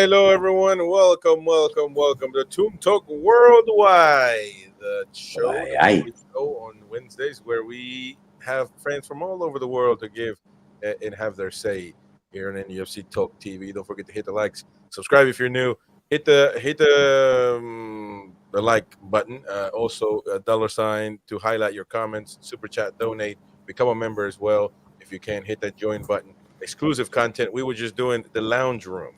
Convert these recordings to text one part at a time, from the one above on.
hello everyone. Welcome to Toon Talk Worldwide, the show, the Aye. weekly show on Wednesdays where we have friends from all over the world to give and have their say here on NUFC Talk TV. Don't forget to hit the likes, subscribe if you're new, hit the like button. Also a dollar sign to highlight your comments, super chat, donate, become a member as well. If you can, hit that join button. Exclusive content. We were just doing the lounge room.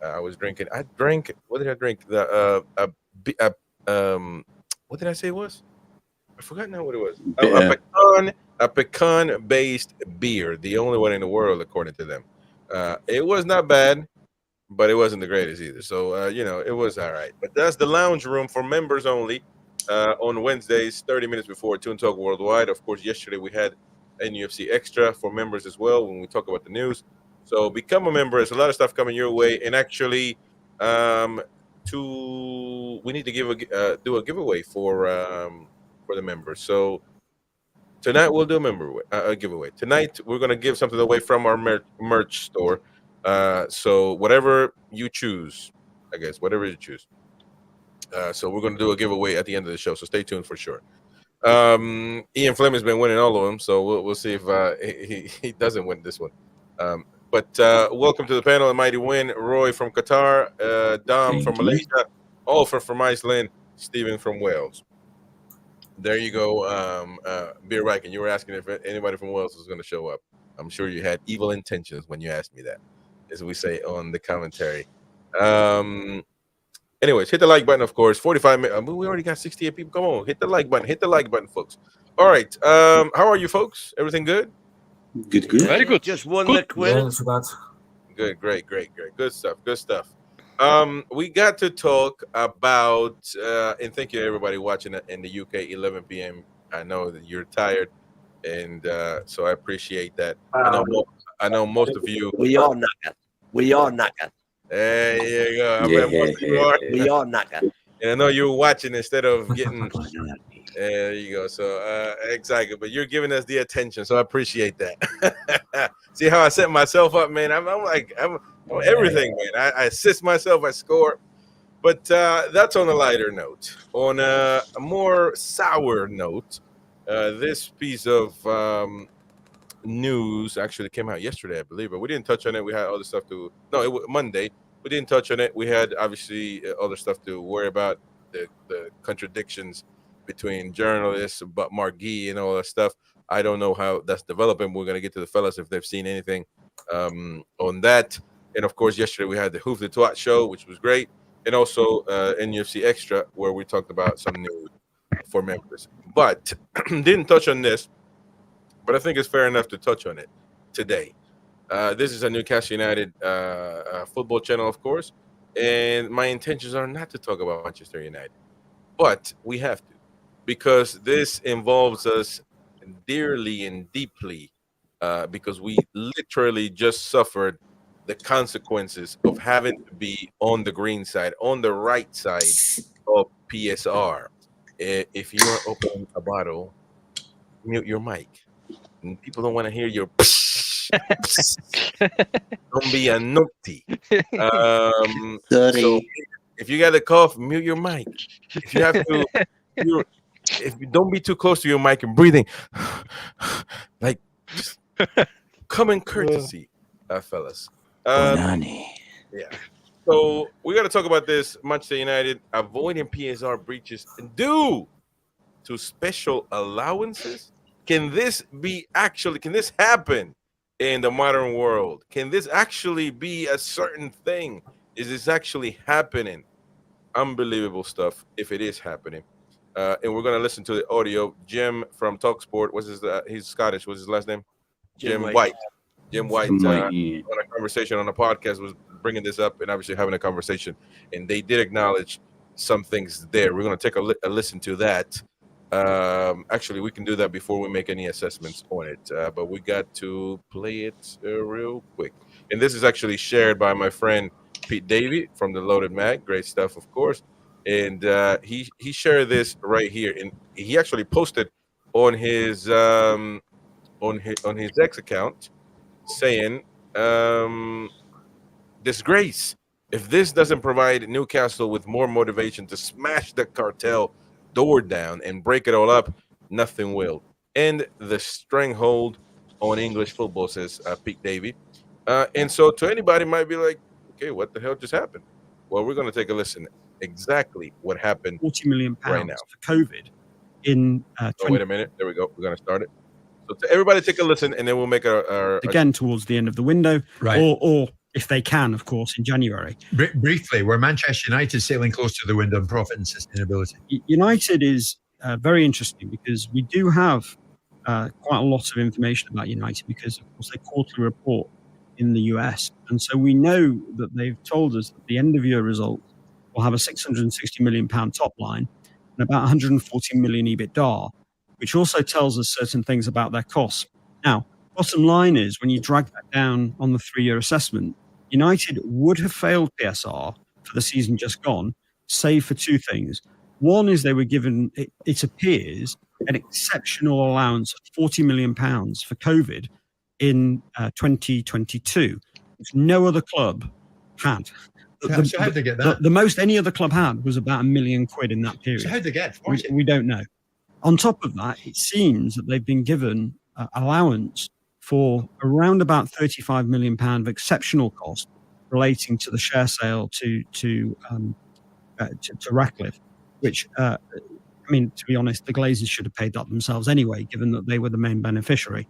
I was drinking. I drank. What did I drink? B- a what did I say it was? I forgot now what it was. Oh, a pecan based beer, the only one in the world according to them. It was not bad, but it wasn't the greatest either. So it was all right. But that's the lounge room for members only. On Wednesdays, 30 minutes before Toon Talk Worldwide. Of course, yesterday we had NUFC Extra for members as well when we talk about the news. So become a member. There's a lot of stuff coming your way, and actually, um, we need to do a giveaway for the members. So tonight we'll do a giveaway. Tonight we're gonna give something away from our merch store. So whatever you choose, I guess whatever you choose. So we're gonna do a giveaway at the end of the show. So stay tuned for sure. Ian Fleming's been winning all of them, so we'll see if he doesn't win this one. But welcome to the panel, a mighty win. Roy from Qatar, Dom from Thank you. Malaysia, Alfred from Iceland, Stephen from Wales. There you go, Beer Viking. You were asking if anybody from Wales was going to show up. I'm sure you had evil intentions when you asked me that, as we say on the commentary. Anyways, hit the like button, of course. 45 minutes. We already got 68 people. Come on, hit the like button. Hit the like button, folks. All right. How are you, folks? Everything good? Good. Very good. Just won Good. the quiz. Yeah, it's about Good, great. Good stuff. We got to talk about, and thank you everybody watching it in the UK, 11 p.m. I know that you're tired, and so I appreciate that. I know most of you. We are knackered. We are knackered. There you go. I Yeah, bet most of you are. We are knackered. And I know you're watching instead of getting. There you go. So exactly, but you're giving us the attention, so I appreciate that. See how I set myself up, man. I'm everything, man. I assist myself, I score. But that's on a lighter note. On a more sour note, this piece of news actually came out yesterday, I believe, but we didn't touch on it. We had other stuff to. No, it was Monday. We didn't touch on it. We had obviously other stuff to worry about. The contradictions between journalists, but Margee and all that stuff. I don't know how that's developing. We're gonna get to the fellas if they've seen anything on that. And of course, yesterday we had the Hoof the Twat show, which was great, and also NUFC Extra, where we talked about some news for members. But didn't touch on this. But I think it's fair enough to touch on it today. This is a Newcastle United football channel, of course, and my intentions are not to talk about Manchester United, but we have to, because this involves us dearly and deeply, because we literally just suffered the consequences of having to be on the green side, on the right side of PSR. If you are opening a bottle, mute your mic. And people don't want to hear your don't be a naughty. Sorry. So if you got a cough, mute your mic. If you have to, if you don't be too close to your mic and breathing, like just common courtesy, fellas. Bonani. Yeah. So we got to talk about this. Manchester United avoiding PSR breaches due to special allowances. Can this happen in the modern world? Can this actually be a certain thing? Is this actually happening? Unbelievable stuff if it is happening. And we're going to listen to the audio. Jim from TalkSport, he's Scottish. What's his last name? Jim White. Jim White on a conversation on a podcast was bringing this up and obviously having a conversation. And they did acknowledge some things there. We're going to take a listen to that. Actually, we can do that before we make any assessments on it, but we got to play it real quick. And this is actually shared by my friend Pete Davey from the Loaded Mag. Great stuff, of course. And he shared this right here, and he actually posted on his X account saying disgrace. If this doesn't provide Newcastle with more motivation to smash the cartel door down and break it all up, nothing will. End the stranglehold on English football, says Pete Davey. And so to anybody might be like, okay, what the hell just happened? Well, we're going to take a listen exactly what happened £40 million right now. for COVID in Oh, wait a minute. There we go. We're going to start it. So to everybody take a listen, and then we'll make our again towards the end of the window, Right. or if they can, of course, in January. Briefly, were Manchester United sailing close to the wind on profit and sustainability? United is very interesting because we do have quite a lot of information about United because, of course, they quarterly report in the US. And so we know that they've told us that the end-of-year result will have a £660 million top line and about 140 million EBITDA, which also tells us certain things about their costs. Now, bottom line is, when you drag that down on the 3-year assessment, United would have failed PSR for the season just gone, save for two things. One is they were given, it appears, an exceptional allowance of £40 million for COVID in 2022, which no other club had. So how'd they get that? The most any other club had was about £1 million in that period. So how'd they get 40? We don't know. On top of that, it seems that they've been given allowance for around about £35 million of exceptional cost relating to the share sale to Ratcliffe, which, I mean, to be honest, the Glazers should have paid that themselves anyway, given that they were the main beneficiary.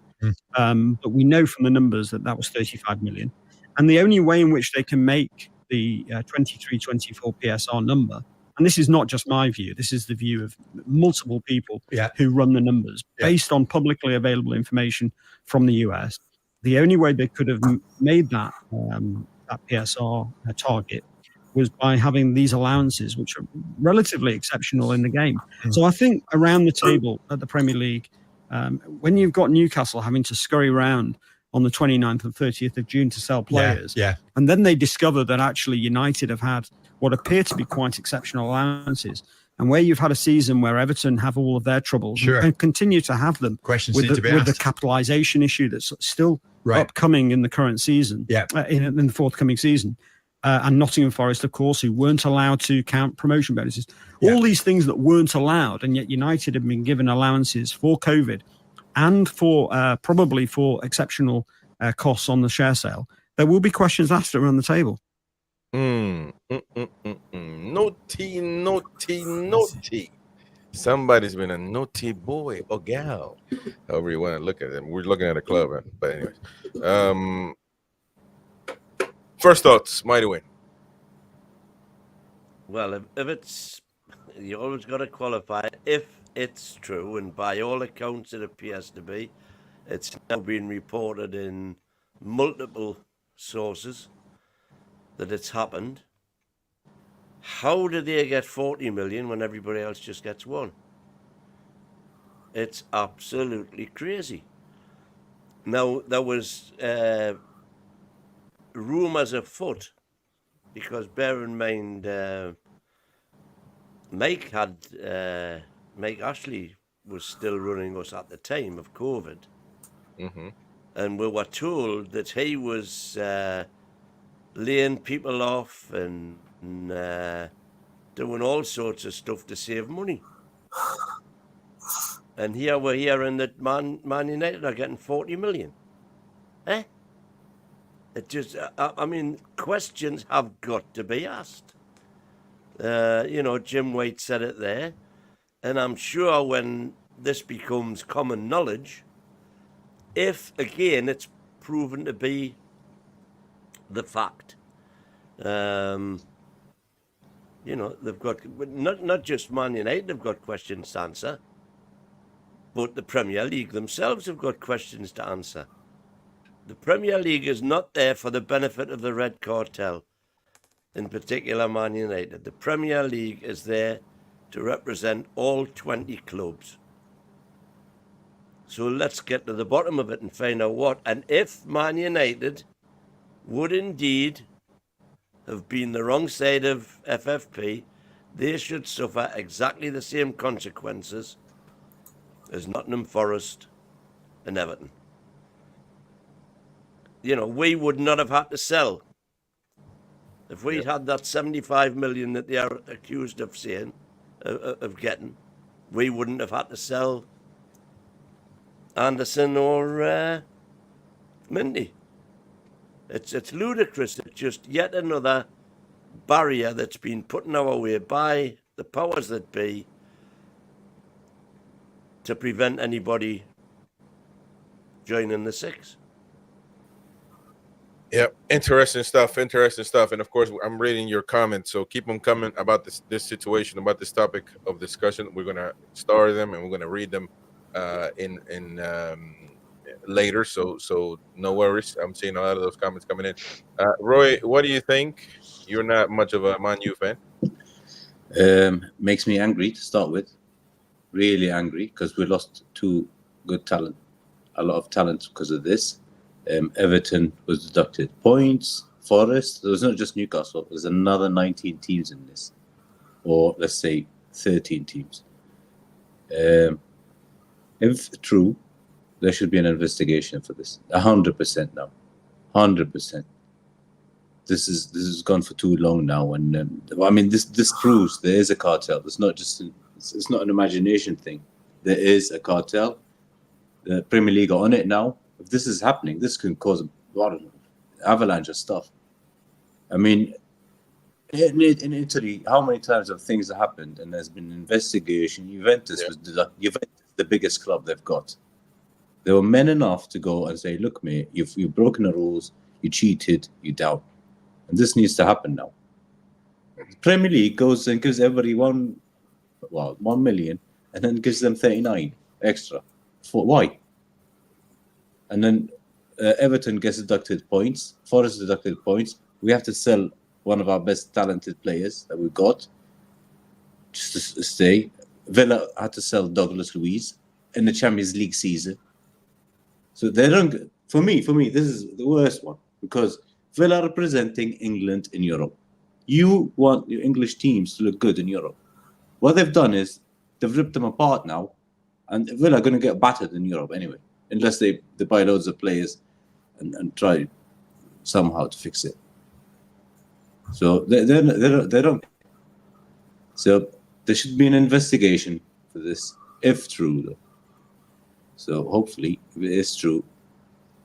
But we know from the numbers that was 35 million. And the only way in which they can make the 23-24 PSR number, and this is not just my view, this is the view of multiple people who run the numbers based on publicly available information from the US. The only way they could have made that PSR target was by having these allowances, which are relatively exceptional in the game. So I think around the table at the Premier League, when you've got Newcastle having to scurry around on the 29th and 30th of June to sell players, and then they discover that actually United have had what appear to be quite exceptional allowances, and where you've had a season where Everton have all of their troubles and continue to have them Questions with need to be the asked. capitalisation issue that's still upcoming in the current season, in the forthcoming season. And Nottingham Forest, of course, who weren't allowed to count promotion bonuses. All these things that weren't allowed, and yet United have been given allowances for COVID and for probably for exceptional costs on the share sale. There will be questions asked around the table. Naughty. Somebody's been a naughty boy or gal, however you want to look at it. We're looking at a club, but anyways. First thoughts, Mighty Win. Well, if it's, you always got to qualify it. If it's true, and by all accounts it appears to be, it's now been reported in multiple sources that it's happened. How did they get 40 million when everybody else just gets one? It's absolutely crazy. Now, there was rumours afoot, because bear in mind, Mike Ashley was still running us at the time of COVID. And we were told that he was laying people off and doing all sorts of stuff to save money. And here we're hearing that Man United are getting 40 million. It just, I mean, questions have got to be asked. Jim White said it there. And I'm sure when this becomes common knowledge, if, again, it's proven to be the fact, they've got, not just Man United have got questions to answer, but the Premier League themselves have got questions to answer. The Premier League is not there for the benefit of the Red Cartel, in particular Man United. The Premier League is there to represent all 20 clubs. So let's get to the bottom of it and find out what. And if Man United would indeed have been the wrong side of FFP, they should suffer exactly the same consequences as Nottingham Forest and Everton. We would not have had to sell If we'd had that 75 million that they are accused of saying, of getting, we wouldn't have had to sell Anderson or Mindy. It's ludicrous. It's just yet another barrier that's been put in our way by the powers that be to prevent anybody joining the six. Yep, interesting stuff. And of course, I'm reading your comments, so keep them coming about this situation, about this topic of discussion. We're gonna star them and we're gonna read them in later. So no worries. I'm seeing a lot of those comments coming in. Roy, what do you think? You're not much of a Man U fan. Makes me angry to start with. Really angry because we lost two good talent, a lot of talent because of this. Everton was deducted points. Forest, there was not just Newcastle. There's another 19 teams in this, or let's say 13 teams. If true, there should be an investigation for this. 100% now, 100%. This is gone for too long now, and I mean this proves there is a cartel. It's not just it's not an imagination thing. There is a cartel. The Premier League are on it now. If this is happening, this can cause a lot of avalanche of stuff. I mean, in Italy, how many times have things happened and there's been an investigation? Juventus was the biggest club they've got. They were men enough to go and say, "Look, mate, you've broken the rules. You cheated. You down." And this needs to happen now. The Premier League goes and gives everybody 1 million, and then gives them 39 extra. For why? And then Everton gets deducted points. Forest deducted points. We have to sell one of our best talented players that we've got just to stay. Villa had to sell Douglas Luiz in the Champions League season. So they don't. For me, this is the worst one because Villa representing England in Europe. You want your English teams to look good in Europe. What they've done is they've ripped them apart now, and Villa are going to get battered in Europe anyway, unless they buy loads of players and try somehow to fix it. So they don't. So there should be an investigation for this, if true, though. So hopefully, if it is true,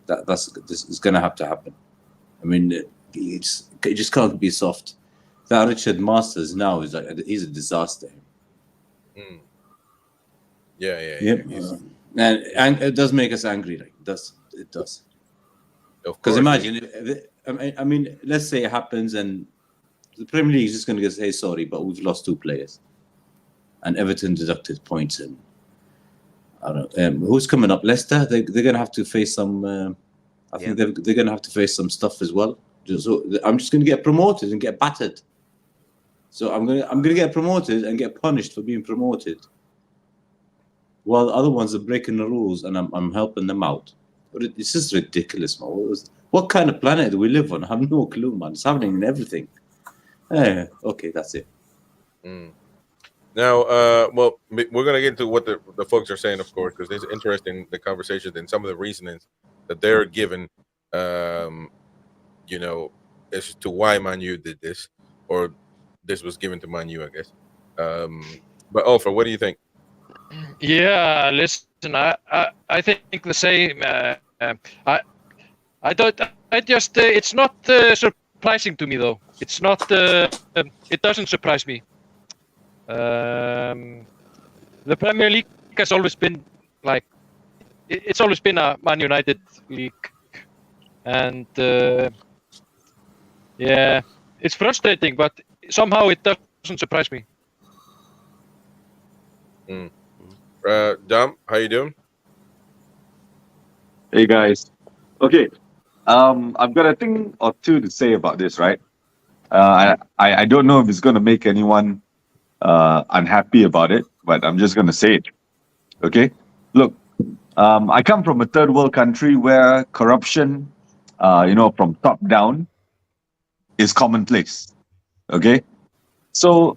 this is going to have to happen. I mean, it just can't be soft. That Richard Masters now is he's a disaster. Mm. Yeah. Yep. And it does make us angry. Like it does. Because imagine, I mean, let's say it happens and the Premier League is just going to say sorry, but we've lost 2 players, and Everton deducted points, and I don't know who's coming up. Leicester, they're going to have to face some. I think they're going to have to face some stuff as well. So I'm just going to get promoted and get battered. So I'm going to get promoted and get punished for being promoted, while the other ones are breaking the rules, and I'm helping them out. But it's just ridiculous, man. What kind of planet do we live on? I have no clue, man. It's happening in everything. Okay, that's it. Mm. Now, well, we're going to get into what the folks are saying, of course, because it's interesting, the conversations and some of the reasonings that they're given, you know, as to why Man U did this, or this was given to Man U, I guess. But Alfred, what do you think? Yeah, listen, I think the same. I don't. I just. It's not surprising to me, though. It's not. It doesn't surprise me. The Premier League has always been like. It's always been a Man United league, and yeah, it's frustrating, but somehow it doesn't surprise me. Mm. Dom, how you doing? Hey guys. Okay. I've got a thing or two to say about this, right? I don't know if it's gonna make anyone unhappy about it, but I'm just gonna say it. Okay? Look, I come from a third world country where corruption, from top down is commonplace. Okay? So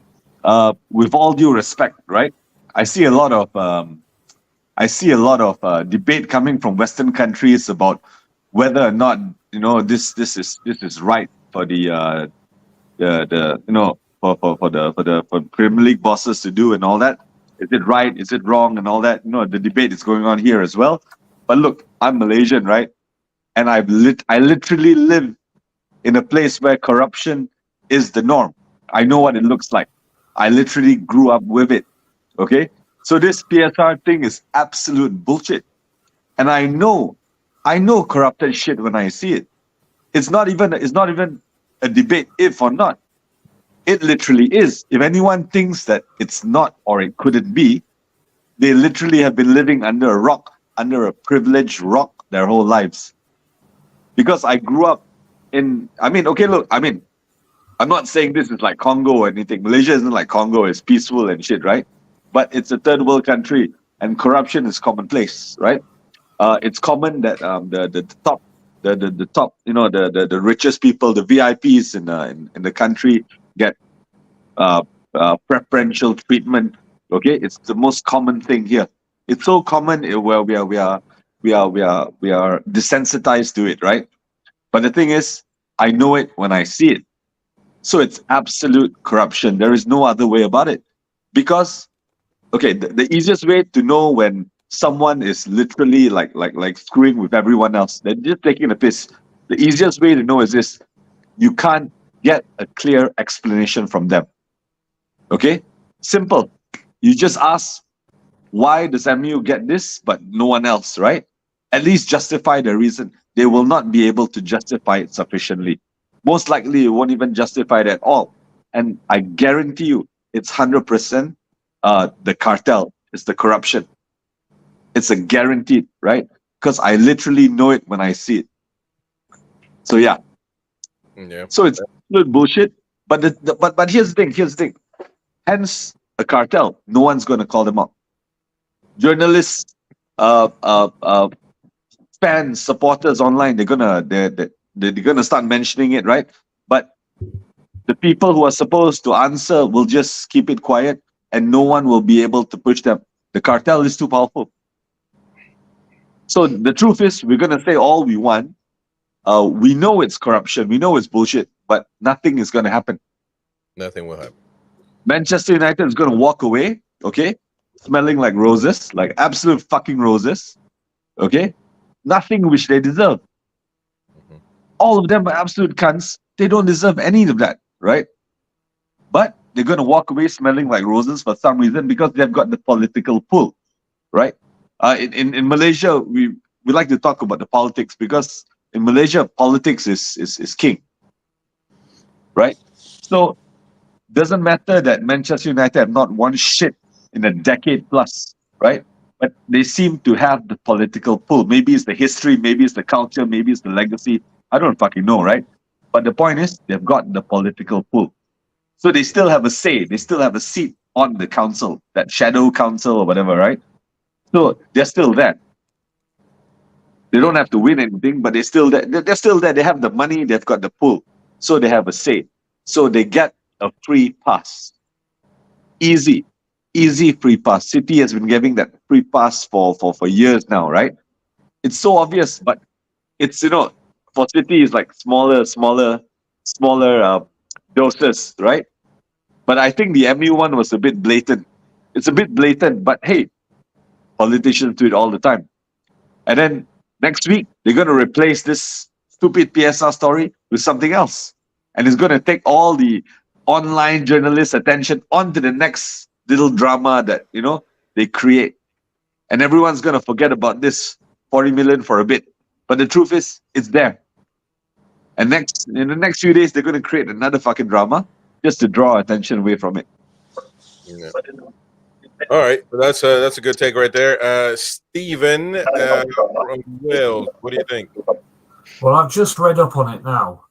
with all due respect, right? I see a lot of debate coming from Western countries about whether or not this is right for the for Premier League bosses to do and all that. Is it right? Is it wrong? And all that. The debate is going on here as well. But look, I'm Malaysian, right? And I literally live in a place where corruption is the norm. I know what it looks like. I literally grew up with it. Okay? So this PSR thing is absolute bullshit. And I know corrupted shit when I see it. It's not even a debate if or not. It literally is. If anyone thinks that it's not or it couldn't be, they literally have been living under a rock, under a privileged rock their whole lives. Because I grew up I'm not saying this is like Congo or anything. Malaysia isn't like Congo. It's peaceful and shit, right? But it's a third world country and corruption is commonplace, right? It's common that the top, the richest people, the VIPs in the country get preferential treatment. Okay, it's the most common thing here. It's so common where we are desensitized to it, right? But the thing is, I know it when I see it. So it's absolute corruption. There is no other way about it. Because, okay, the easiest way to know when someone is literally like screwing with everyone else, they're just taking a piss. The easiest way to know is this: you can't get a clear explanation from them. Okay? Simple. You just ask, why does MU get this but no one else, right? At least justify the reason. They will not be able to justify it sufficiently. Most likely, it won't even justify it at all. And I guarantee you, it's 100% the cartel. It's the corruption. It's a guaranteed, right? Because I literally know it when I see it. So yeah. So it's absolute bullshit. But but here's the thing. Hence a cartel. No one's going to call them up. Journalists, fans, supporters online, they're gonna start mentioning it, right? But the people who are supposed to answer will just keep it quiet, and no one will be able to push them. The cartel is too powerful. So the truth is, we're gonna say all we want. We know it's corruption, we know it's bullshit, but nothing is gonna happen. Nothing will happen. Manchester United is gonna walk away, okay, smelling like roses, like absolute fucking roses, okay. Nothing which they deserve. All of them are absolute cunts. They don't deserve any of that, right? But they're going to walk away smelling like roses for some reason because they've got the political pull, right? In Malaysia, we like to talk about the politics because in Malaysia, politics is king, right? So doesn't matter that Manchester United have not won shit in a decade plus, right? But they seem to have the political pull. Maybe it's the history, maybe it's the culture, maybe it's the legacy. I don't fucking know, right? But the point is, they've got the political pull. So they still have a say. They still have a seat on the council, that shadow council or whatever, right? So they're still there. They don't have to win anything, but they're still there. They're still there. They have the money. They've got the pull. So they have a say. So they get a free pass. Easy free pass. City has been giving that free pass for years now, right? It's so obvious, but it's, for City, it's like smaller doses, right? But I think the MU one was a bit blatant. It's a bit blatant, but hey, politicians do it all the time. And then next week, they're going to replace this stupid PSR story with something else. And it's going to take all the online journalists' attention onto the next little drama that, they create. And everyone's going to forget about this 40 million for a bit. But the truth is, it's there. And in the next few days, they're going to create another fucking drama just to draw attention away from it. Yeah. All right, that's a good take right there. Stephen from Wales, what do you think? Well, I've just read up on it now.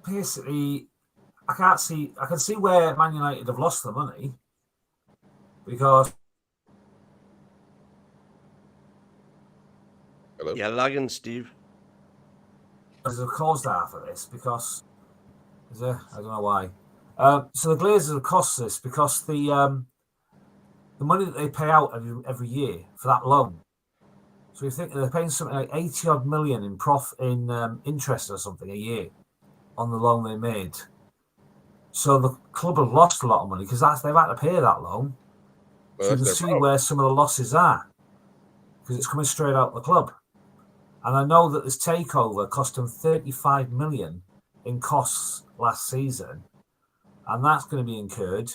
Basically, I can see where Man United have lost the money because. Hello? You're lagging, Steve. There's a cause there for this because is there? I don't know why. So the Glazers have cost this because the money that they pay out every year for that loan. So you think they're paying something like 80 odd million in interest or something a year on the loan they made. So the club have lost a lot of money because they've had to pay that loan. Well, So you that's can their see problem. where some of the losses are because it's coming straight out of the club. And I know that this takeover cost them 35 million in costs last season, and that's going to be incurred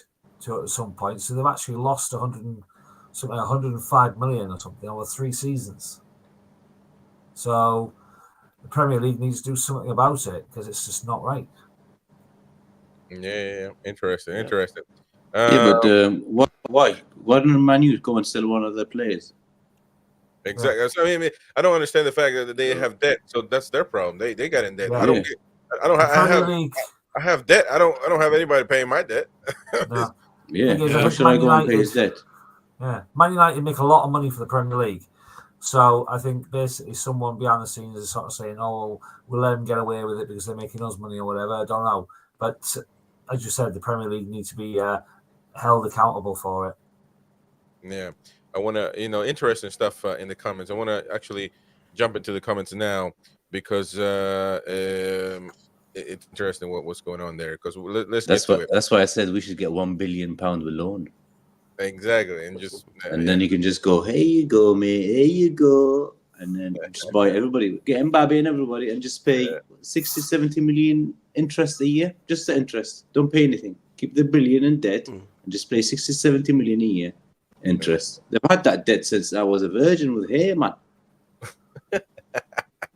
at some point. So they've actually lost 105 million or something over 3 seasons. So the Premier League needs to do something about it because it's just not right. Yeah. Interesting. Yeah. Interesting. Yeah, but why? Why didn't Man U go and sell one of their players? Exactly. So, I mean, I don't understand the fact that they have debt. So that's their problem. They got in debt. Yeah. I don't Yeah. get. I don't. The I Premier have. League, I have debt. I don't have anybody paying my debt. no. Yeah. Thing is, I Why think should I Man go and pay United- his debt? Yeah, Man United make a lot of money for the Premier League. So I think basically someone behind the scenes is sort of saying, "Oh, we'll let them get away with it because they're making us money or whatever." I don't know, but as you said, the Premier League needs to be held accountable for it. Yeah, I want to, interesting stuff in the comments. I want to actually jump into the comments now because it's interesting what's going on there. Because let's get to it. That's why I said we should get £1 billion with loan, Exactly, and just and then you can just go, "Here you go, mate. Here you go," and then just buy everybody, get Mbappe and everybody, and just pay 60, 70 million interest a year, just the interest. Don't pay anything. Keep the billion in debt and just pay 60, 70 million a year interest. They've had that debt since I was a virgin with hair, man. And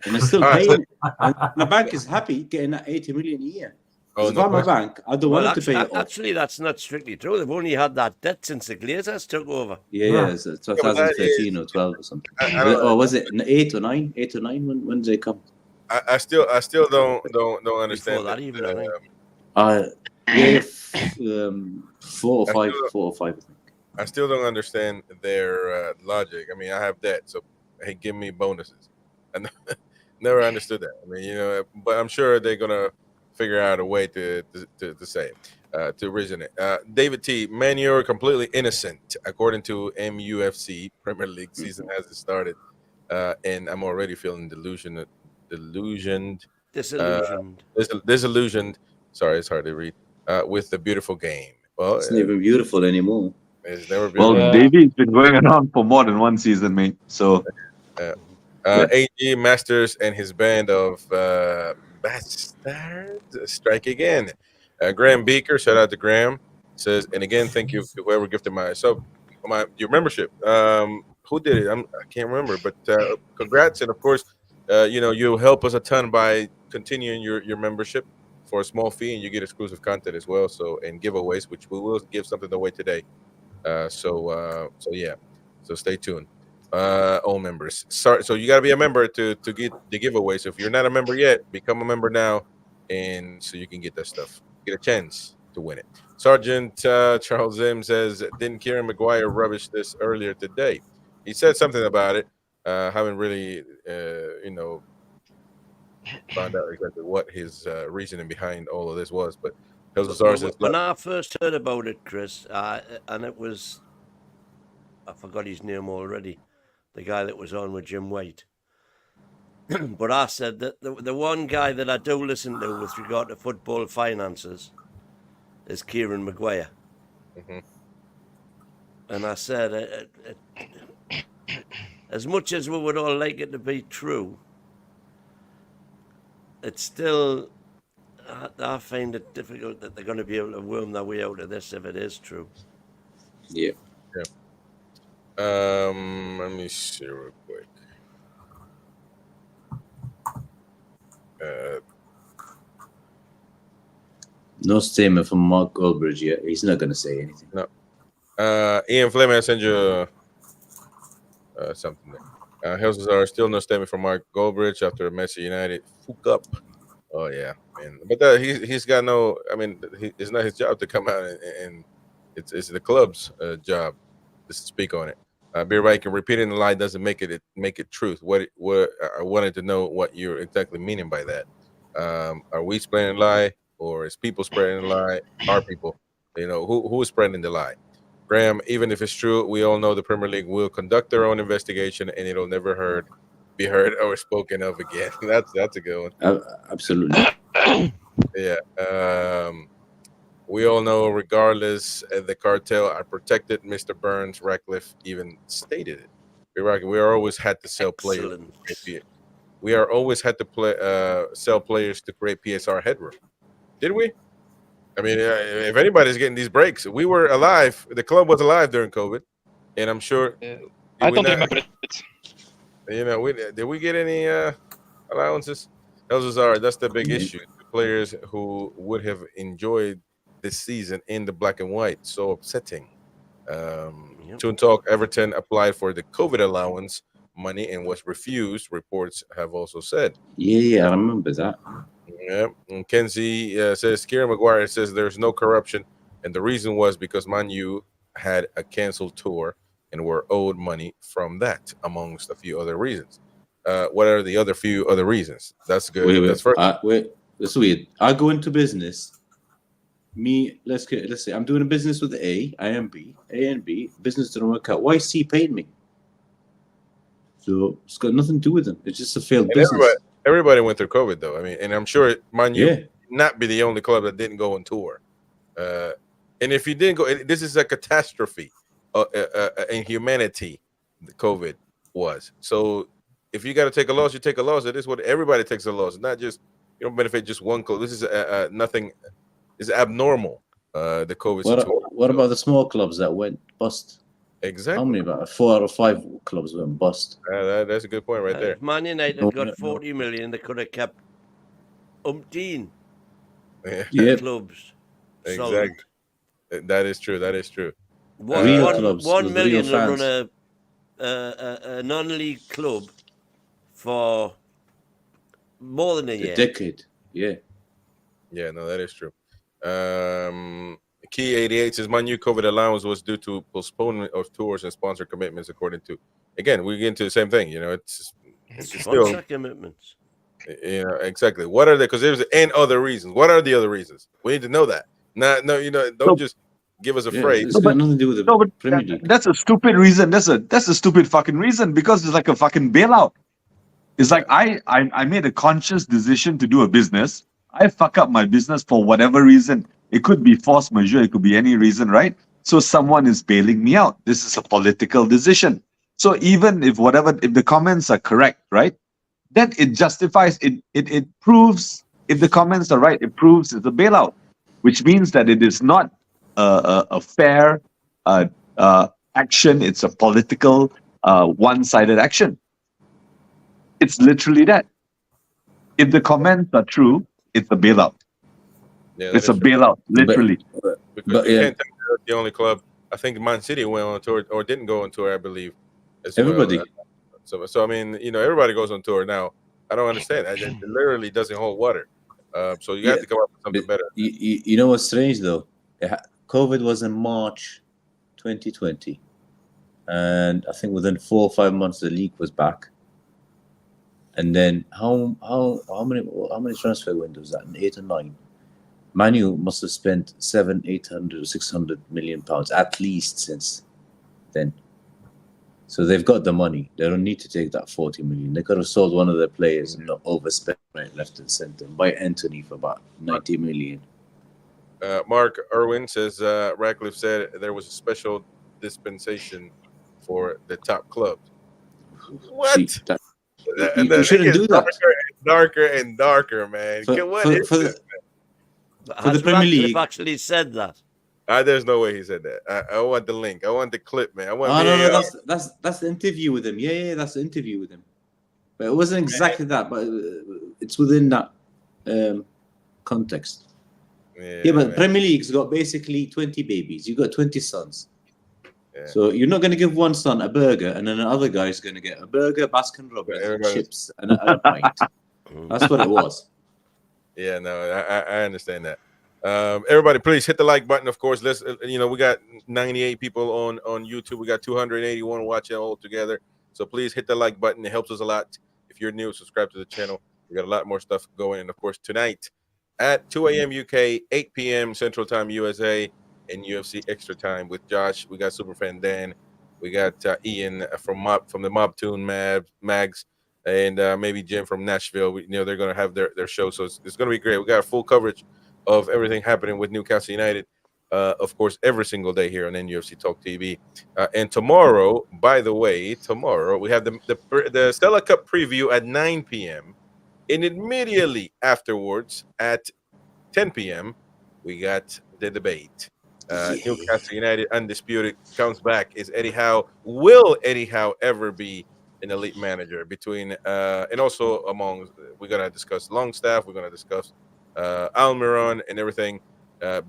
they're still paying it. And the bank is happy getting that 80 million a year. Oh, If no I'm a question. bank, I don't want them to pay it off. Actually, that's not strictly true. They've only had that debt since the Glazers took over. Yeah, it's 2013 or 12 or something. Or was it 8 or 9? 8 or 9? When did they come? I still don't understand Before that, even I think. Yeah, 4 or 5. 4 or 5, I think. I still don't understand their logic. I mean, I have debt, so hey, give me bonuses. I never understood that. I mean, but I'm sure they're gonna figure out a way to say to reason it. David T. Man, you're completely innocent, according to NUFC. Premier League season hasn't started, and I'm already feeling disillusioned. Disillusioned. Sorry, it's hard to read. With the beautiful game. Well, It's not even beautiful anymore. it's never been. Well, Davy's been going around for more than one season, mate. So, AG Masters and his band of bastards strike again. Graham Beaker, shout out to Graham, says, and again, thank you to whoever gifted your membership. Who did it? I can't remember, but congrats, and of course, you'll help us a ton by continuing your membership for a small fee, and you get exclusive content as well. So, and giveaways, which we will give something away today. So yeah, so stay tuned. All members. So you got to be a member to get the giveaway. So if you're not a member yet, become a member now, and so you can get that stuff. Get a chance to win it. Sergeant Charles Zim says, didn't Kieran Maguire rubbish this earlier today? He said something about it. Haven't really, found out exactly what his reasoning behind all of this was. But when I first heard about it, Chris, and it was, I forgot his name already, the guy that was on with Jim White. But I said that the one guy that I do listen to with regard to football finances is Kieran Maguire. Mm-hmm. And I said, as much as we would all like it to be true, it's still, I find it difficult that they're going to be able to worm their way out of this if it is true. Yeah. Let me see real quick. No statement from Mark Goldbridge yet. He's not going to say anything. No. Ian Fleming, I send you something there. Houses are still no statement from Mark Goldbridge after Manchester United fuck up. Oh yeah, man. But he's got no. I mean, it's not his job to come out and it's the club's job to speak on it. Beer Viking, repeating the lie doesn't make it truth. What I wanted to know what you're exactly meaning by that. Are we spreading a lie, or is people spreading a lie? Are people? Who is spreading the lie? Graham, even if it's true, we all know the Premier League will conduct their own investigation, and it'll never be heard or spoken of again. That's a good one. Absolutely. Yeah. We all know, regardless, the cartel are protected. Mr. Burns, Ratcliffe even stated it. We are always had to sell players. We are always had to sell players to create PSR headroom. Did we? I mean, if anybody's getting these breaks, we were alive. The club was alive during COVID, and I'm sure. I don't remember it. You know, did we get any allowances? That's the big issue. The players who would have enjoyed this season in the black and white, so upsetting. Toon Talk Everton applied for the COVID allowance money and was refused, reports have also said. Yeah, I remember that. Yeah, and Kenzie says, Kieran Maguire says there's no corruption, and the reason was because Man U had a canceled tour and were owed money from that, amongst a few other reasons. What are the few other reasons? That's good. Wait. That's first. That's weird. I go into business. Let's say I'm doing a business with A and B. Business didn't work out. Why C paid me? So it's got nothing to do with them. It's just a failed business. Everybody went through COVID, though. I mean, and I'm sure Man U not be the only club that didn't go on tour. And if you didn't go, this is a catastrophe in humanity. The COVID was. So if you got to take a loss, you take a loss. It is what everybody takes a loss. It's not just you don't benefit just one club. This is nothing. Is abnormal. The COVID situation. What about the small clubs that went bust? Exactly. How many? About 4 or 5 clubs went bust. That's a good point right there. If Man United got 40 million, they could have kept umpteen clubs. Exactly. That is true. One million will run a non-league club for more than a year. A decade. Yeah. Yeah, no, that is true. Key 88 says Man U COVID allowance was due to postponement of tours and sponsor commitments, according to. Again, we get into the same thing. You know, it's sponsor still commitments. You know, exactly. What are they? Because there's other reasons. What are the other reasons? We need to know that. No, you know, don't just give us a phrase. It's got nothing to do with the Premier League. That's a stupid reason. That's a stupid fucking reason because it's like a fucking bailout. It's like I made a conscious decision to do a business. I fuck up my business for whatever reason. It could be force majeure. It could be any reason, right? So someone is bailing me out. This is a political decision. So even if the comments are correct, right? Then it justifies, it proves, if the comments are right, it proves it's a bailout, which means that it is not a fair action. It's a political, one-sided action. It's literally that. If the comments are true, it's a bailout. Yeah, it's a bailout, literally. Because you can't think that's the only club. I think Man City went on tour or didn't go on tour, I believe. Everybody. Well. So I mean, you know, everybody goes on tour now. I don't understand. It literally doesn't hold water. So you have to come up with something better. You know what's strange though? COVID was in March 2020, and I think within 4 or 5 months the league was back. And then how many transfer windows? That 8 or 9. Man U must have spent 700, 800, or 600 million pounds at least since then. So they've got the money. They don't need to take that 40 million. They could have sold one of their players and not overspent right, left and center. Buy Anthony for about 90 million. Mark Irwin says Ratcliffe said there was a special dispensation for the top clubs. What? You shouldn't do that. Darker and darker, man. For the Premier League, actually said that. There's no way he said that. I want the link. I want the clip, man. I want. No. That's the interview with him. Yeah, that's the interview with him. But it wasn't exactly that. But it's within that context. Yeah, but man. Premier League's got basically 20 babies. You've got 20 sons. Yeah. So you're not going to give one son a burger, and then the other guy's going to get a burger, Baskin Robbins, and chips, and a pint. That's what it was. Yeah, no, I understand that. Everybody, please hit the like button. Of course, let's. We got 98 people on YouTube. We got 281 watching all together. So please hit the like button. It helps us a lot. If you're new, subscribe to the channel. We got a lot more stuff going. And of course, tonight at 2 a.m. UK, 8 p.m. Central Time USA, NUFC Extra Time with Josh. We got Superfan Dan. We got Ian from the Mob Toon Mags, and maybe Jim from Nashville. They're going to have their show, so it's going to be great. We got full coverage of everything happening with Newcastle United, of course, every single day here on NUFC Talk TV. And tomorrow, by the way, we have the Stella Cup preview at 9 p.m. And immediately afterwards at 10 p.m., we got the debate. Newcastle United undisputed comes back. Will Eddie Howe ever be an elite manager? And also we're gonna discuss Longstaff. We're gonna discuss Almiron and everything. The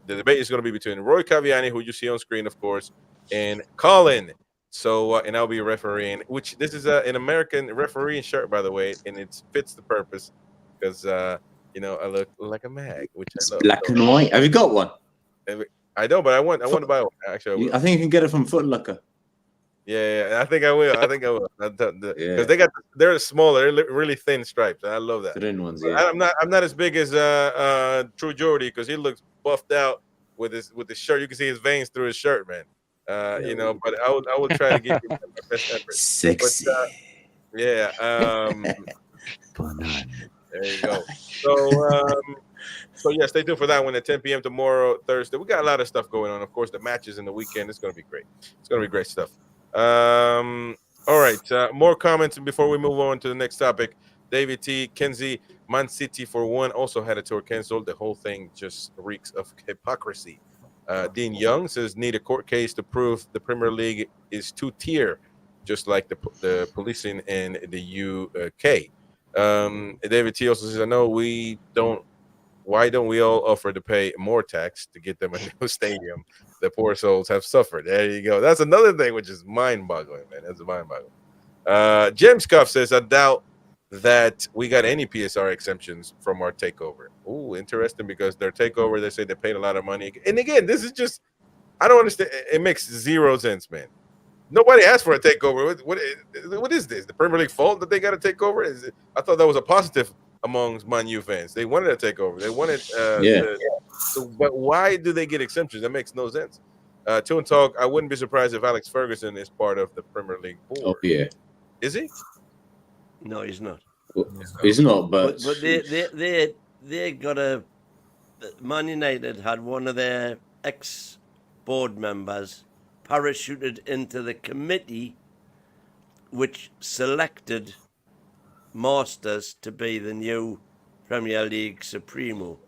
debate is gonna be between Roy Caviani, who you see on screen, of course, and Colin. So and I'll be refereeing. Which this is an American refereeing shirt, by the way, and it fits the purpose because I look like a mag, which I love. Black and white. Have you got one? I know, but I want to buy one. Actually, I think you can get it from Foot Locker. Yeah, I think I will. Because they're smaller, they're really thin stripes, and I love that. Thin ones, yeah. I'm not as big as True Jordy because he looks buffed out with his shirt. You can see his veins through his shirt, man. But I will try to give you my best effort. Sexy. But, yeah. Banana. There you go. So yeah, stay tuned for that one at 10 p.m. tomorrow, Thursday. We got a lot of stuff going on. Of course, the matches in the weekend. It's going to be great. It's going to be great stuff. All right. More comments before we move on to the next topic. David T. Kenzie, Man City for one also had a tour canceled. The whole thing just reeks of hypocrisy. Dean Young says need a court case to prove the Premier League is two-tier, just like the policing in the UK. David T. also says, I know we don't. Why don't we all offer to pay more tax to get them a new stadium? The poor souls have suffered. There you go. That's another thing which is mind-boggling, man. That's mind-boggling. Jim Scuff says, I doubt that we got any PSR exemptions from our takeover. Ooh, interesting, because their takeover, they say they paid a lot of money. And again, this is just, I don't understand. It makes zero sense, man. Nobody asked for a takeover. What is this? The Premier League fault that they got to take over? I thought that was a positive amongst Man U fans. They wanted a takeover. They wanted, but why do they get exemptions? That makes no sense. Toon Talk, I wouldn't be surprised if Alex Ferguson is part of the Premier League board. Oh yeah, is he? No, he's not. Well, he's not. But they got a Man United had one of their ex-board members parachuted into the committee which selected Masters to be the new Premier League Supremo.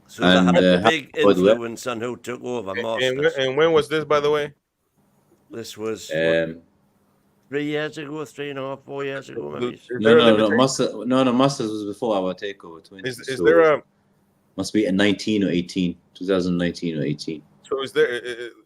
So they had a big influence on who took over Masters. And when was this, by the way? This was 3 years ago, 3.5, 4 years ago. Maybe. No. Masters was before our takeover. Is there a? Must be a 19 or 18, 2019 or 18. So is there?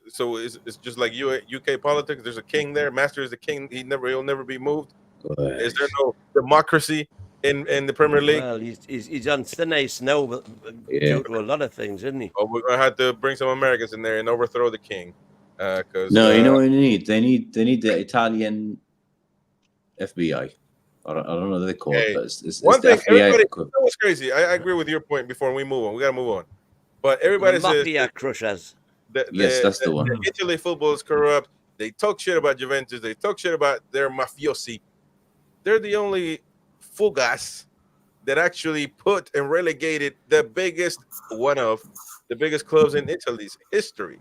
So it's just like UK politics. There's a king there. Master is the king. He'll never be moved. Is there no democracy in the Premier League? Well, he's on thin ice now, but due to a lot of things, isn't he? Oh, we're gonna have to bring some Americans in there and overthrow the king. You know what they need? They need the Italian FBI. I don't know what they call it, but it's one the thing. FBI. Everybody, that was crazy. I agree with your point. Before we move on, we gotta move on. But everybody says mafia crushers. Yes, that's the one. Italy football is corrupt. They talk shit about Juventus. They talk shit about their mafiosi. They're the only fugas that actually put and relegated the biggest clubs in Italy's history.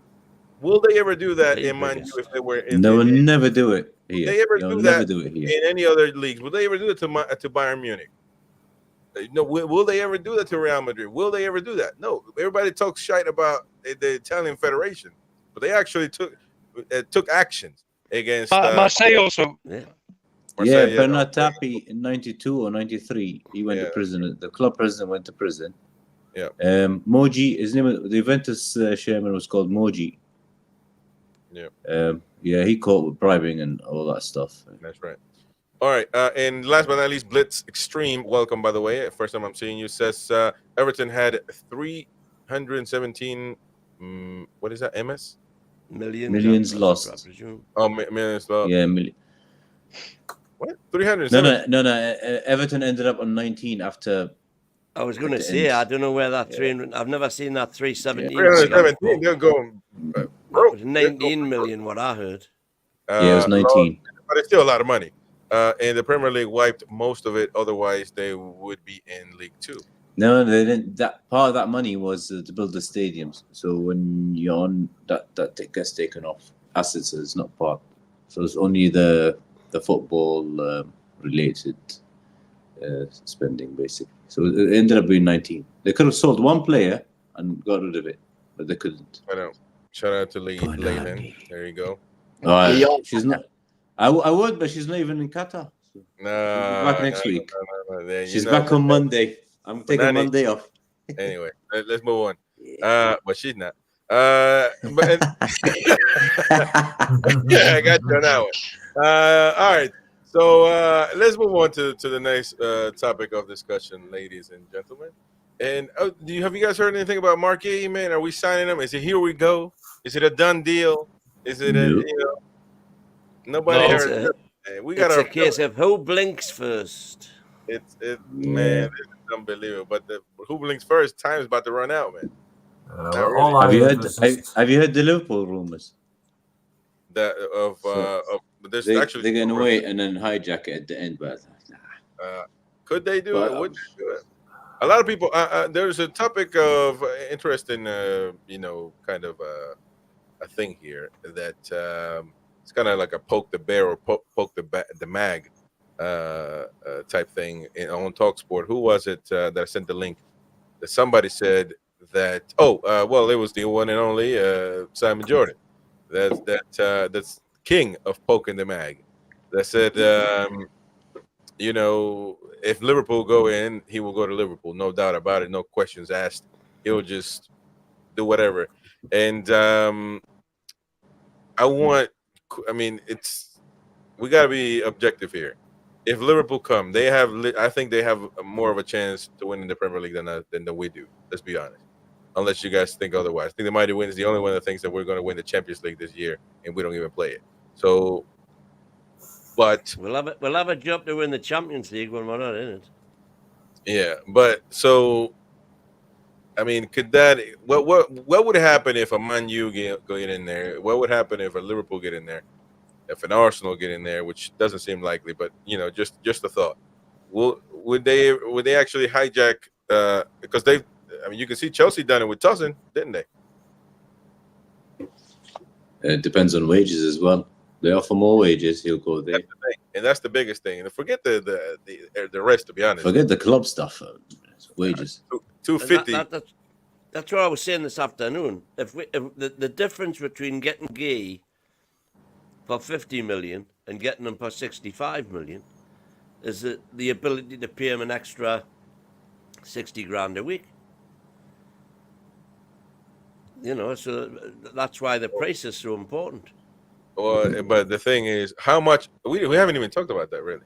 Will they ever do that in Man U if they were in? They will never do it here. They ever do that in any other leagues? Will they ever do it to Bayern Munich? No. Will they ever do that to Real Madrid? Will they ever do that? No. Everybody talks shite about the Italian Federation, but they actually took actions against Marseille also. Yeah, Bernard Tapie in 92 or 93, he went to prison. The club president went to prison. Yeah. Moji, his name, the Juventus chairman was called Moji. Yeah. He caught with bribing and all that stuff. That's right. All right. And last but not least, Blitz Extreme, welcome, by the way. First time I'm seeing you, says Everton had 317, what is that, MS? Millions lost. Oh, millions lost. Yeah, What? 307? No. Everton ended up on 19 after I was going to the say, end. I don't know where that 300. I've never seen that 317. 317. They're going It broke. was 19 million. What I heard. Yeah, it was 19. But it's still a lot of money. And the Premier League wiped most of it. Otherwise, they would be in League Two. No, they didn't. That part of that money was to build the stadiums. So when you're on that gets taken off. Assets is not part. So it's only the football related spending basically. So it ended up being 19. They could have sold one player and got rid of it, but they couldn't. I know. Shout out to Leyland. There you go. She's not. I would, but she's not even in Qatar. So No, back next week. No. She's back on Monday. I'm taking Monday off. Anyway, let's move on. But she's not. But I got you on that one. All right. So let's move on to the next topic of discussion, ladies and gentlemen. And have you guys heard anything about Marquis, man? Are we signing him? Is it here we go? Is it a done deal? Is it nobody heard? We got it's our a case of who blinks first. Man, it's unbelievable. But who blinks first? Time's about to run out, man. Have you heard the Liverpool rumors? That there's actually they're getting away and then hijack it at the end, but could they do it? Would they do it? A lot of people. There's a topic of interesting, kind of a thing here that it's kind of like a poke the bear or poke the mag type thing on TalkSport. Who was it that I sent the link? That somebody said that. Well, it was the one and only Simon Jordan. That's king of poking the mag. That said, if Liverpool go in, he will go to Liverpool, no doubt about it, no questions asked. He'll just do whatever. And we got to be objective here. If Liverpool come, I think they have more of a chance to win in the Premier League than we do. Let's be honest. Unless you guys think otherwise. I think the Mighty Win is the only one that thinks that we're going to win the Champions League this year, and we don't even play it. So, but we'll have a job to win the Champions League when we're not in it. Yeah, but so, I mean, could that? What would happen if a Man U get in there? What would happen if a Liverpool get in there? If an Arsenal get in there, which doesn't seem likely, but just a thought. Would they actually hijack? Because you can see Chelsea done it with Tosin, didn't they? It depends on wages as well. They offer more wages, he'll go there. That's the thing. And that's the biggest thing. And forget the rest, to be honest. Forget the club stuff. Wages. 250. That's what I was saying this afternoon. If the difference between getting Gay for 50 million and getting him for 65 million is the ability to pay him an extra 60 grand a week. So that's why the price is so important. Well, but the thing is, how much? We haven't even talked about that, really.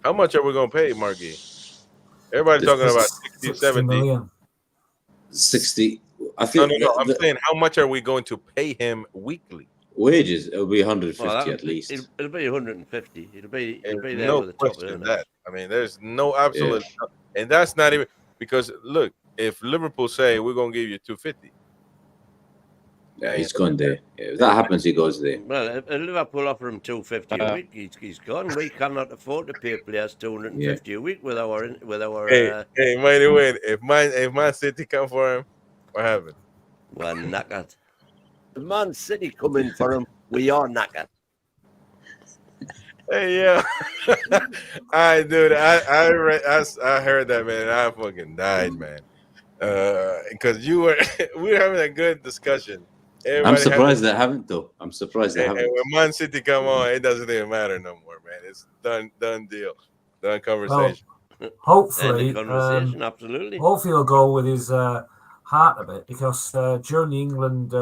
How much are we going to pay Marquis? Everybody's talking about 60, 70. Million. 60. I think. No. I'm saying, how much are we going to pay him weekly? Wages, it'll be 150 at least. It'll be 150. It'll be there no with the top question that. I mean, there's no absolute, and that's not even because look, if Liverpool say we're going to give you 250. Yeah, he's gone there. Yeah, if that happens, he goes there. Well, if Liverpool offer him 250 a week, he's gone. We cannot afford to pay players 250 a week with our. Hey, Mighty Win. If Man City come for him, what happened? We're knackered. If Man City coming for him, we are knackered. Hey, yeah. I dude, I heard that, man. I fucking died, man. Because we were having a good discussion. I'm surprised they haven't, though. I'm surprised they haven't. And when Man City come on, it doesn't even matter no more, man. It's done deal, done conversation. Well, hopefully, absolutely. Hopefully, he'll go with his heart a bit because during the England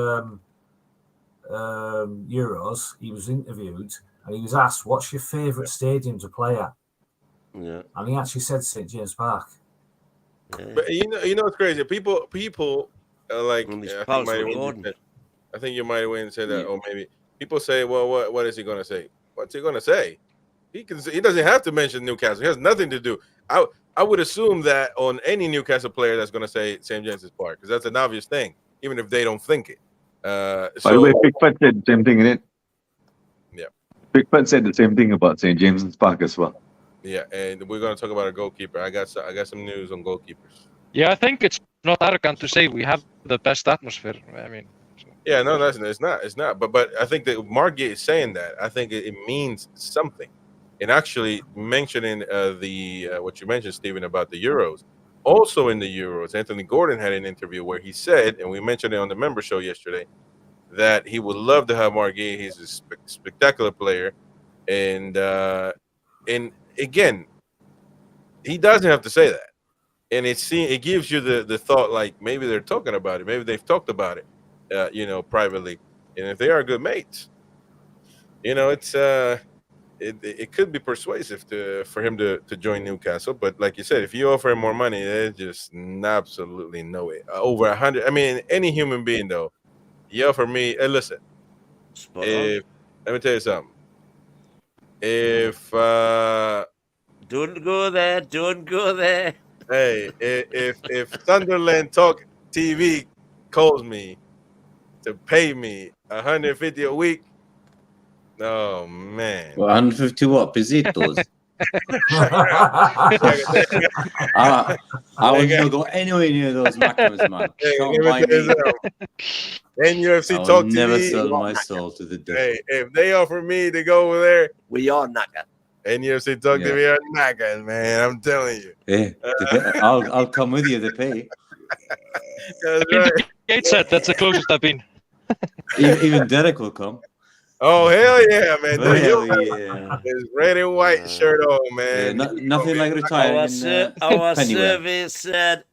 Euros, he was interviewed and he was asked, "What's your favourite stadium to play at?" Yeah, and he actually said St James Park. Yeah. But you know it's crazy. People like I think you might have went and said that, or maybe people say, "Well, what is he going to say? What's he going to say?" He doesn't have to mention Newcastle. He has nothing to do. I would assume that on any Newcastle player that's going to say St. James's Park, because that's an obvious thing, even if they don't think it. By the way, Pickford said the same thing in it. Yeah. Pickford said the same thing about St. James's Park as well. Yeah, and we're going to talk about a goalkeeper. I got some news on goalkeepers. Yeah, I think it's not arrogant to say we have the best atmosphere. I mean, yeah, no, it's not. But I think that Mark is saying that. I think it means something. And actually mentioning what you mentioned, Stephen, about the Euros. Also in the Euros, Anthony Gordon had an interview where he said, and we mentioned it on the member show yesterday, that he would love to have Mark Gay. He's a spectacular player, and again, he doesn't have to say that. And it gives you the thought, like maybe they're talking about it, maybe they've talked about it, privately. And if they are good mates, it's it could be persuasive for him to join Newcastle. But like you said, if you offer him more money, there's just absolutely no way. Over 100. I mean, any human being though, you offer me. Listen, let me tell you something. If don't go there, don't go there. Hey, if Sunderland Talk TV calls me to pay me 150 a week, oh man. Well, 150 what? Pesitos. I would not go anywhere near those macros, man. NUFC I Talk will never TV. sell my soul to the devil. Hey, if they offer me to go over there, we are knackered. NUFC Talk TV are knackered, man. I'm telling you. Yeah, I'll come with you to pay. That's right. Gateshead, that's the closest I've been. Even Derek will come. Oh hell yeah, man! Hell yeah. His red and white shirt on, man. Yeah, nothing like retiring. Our service said,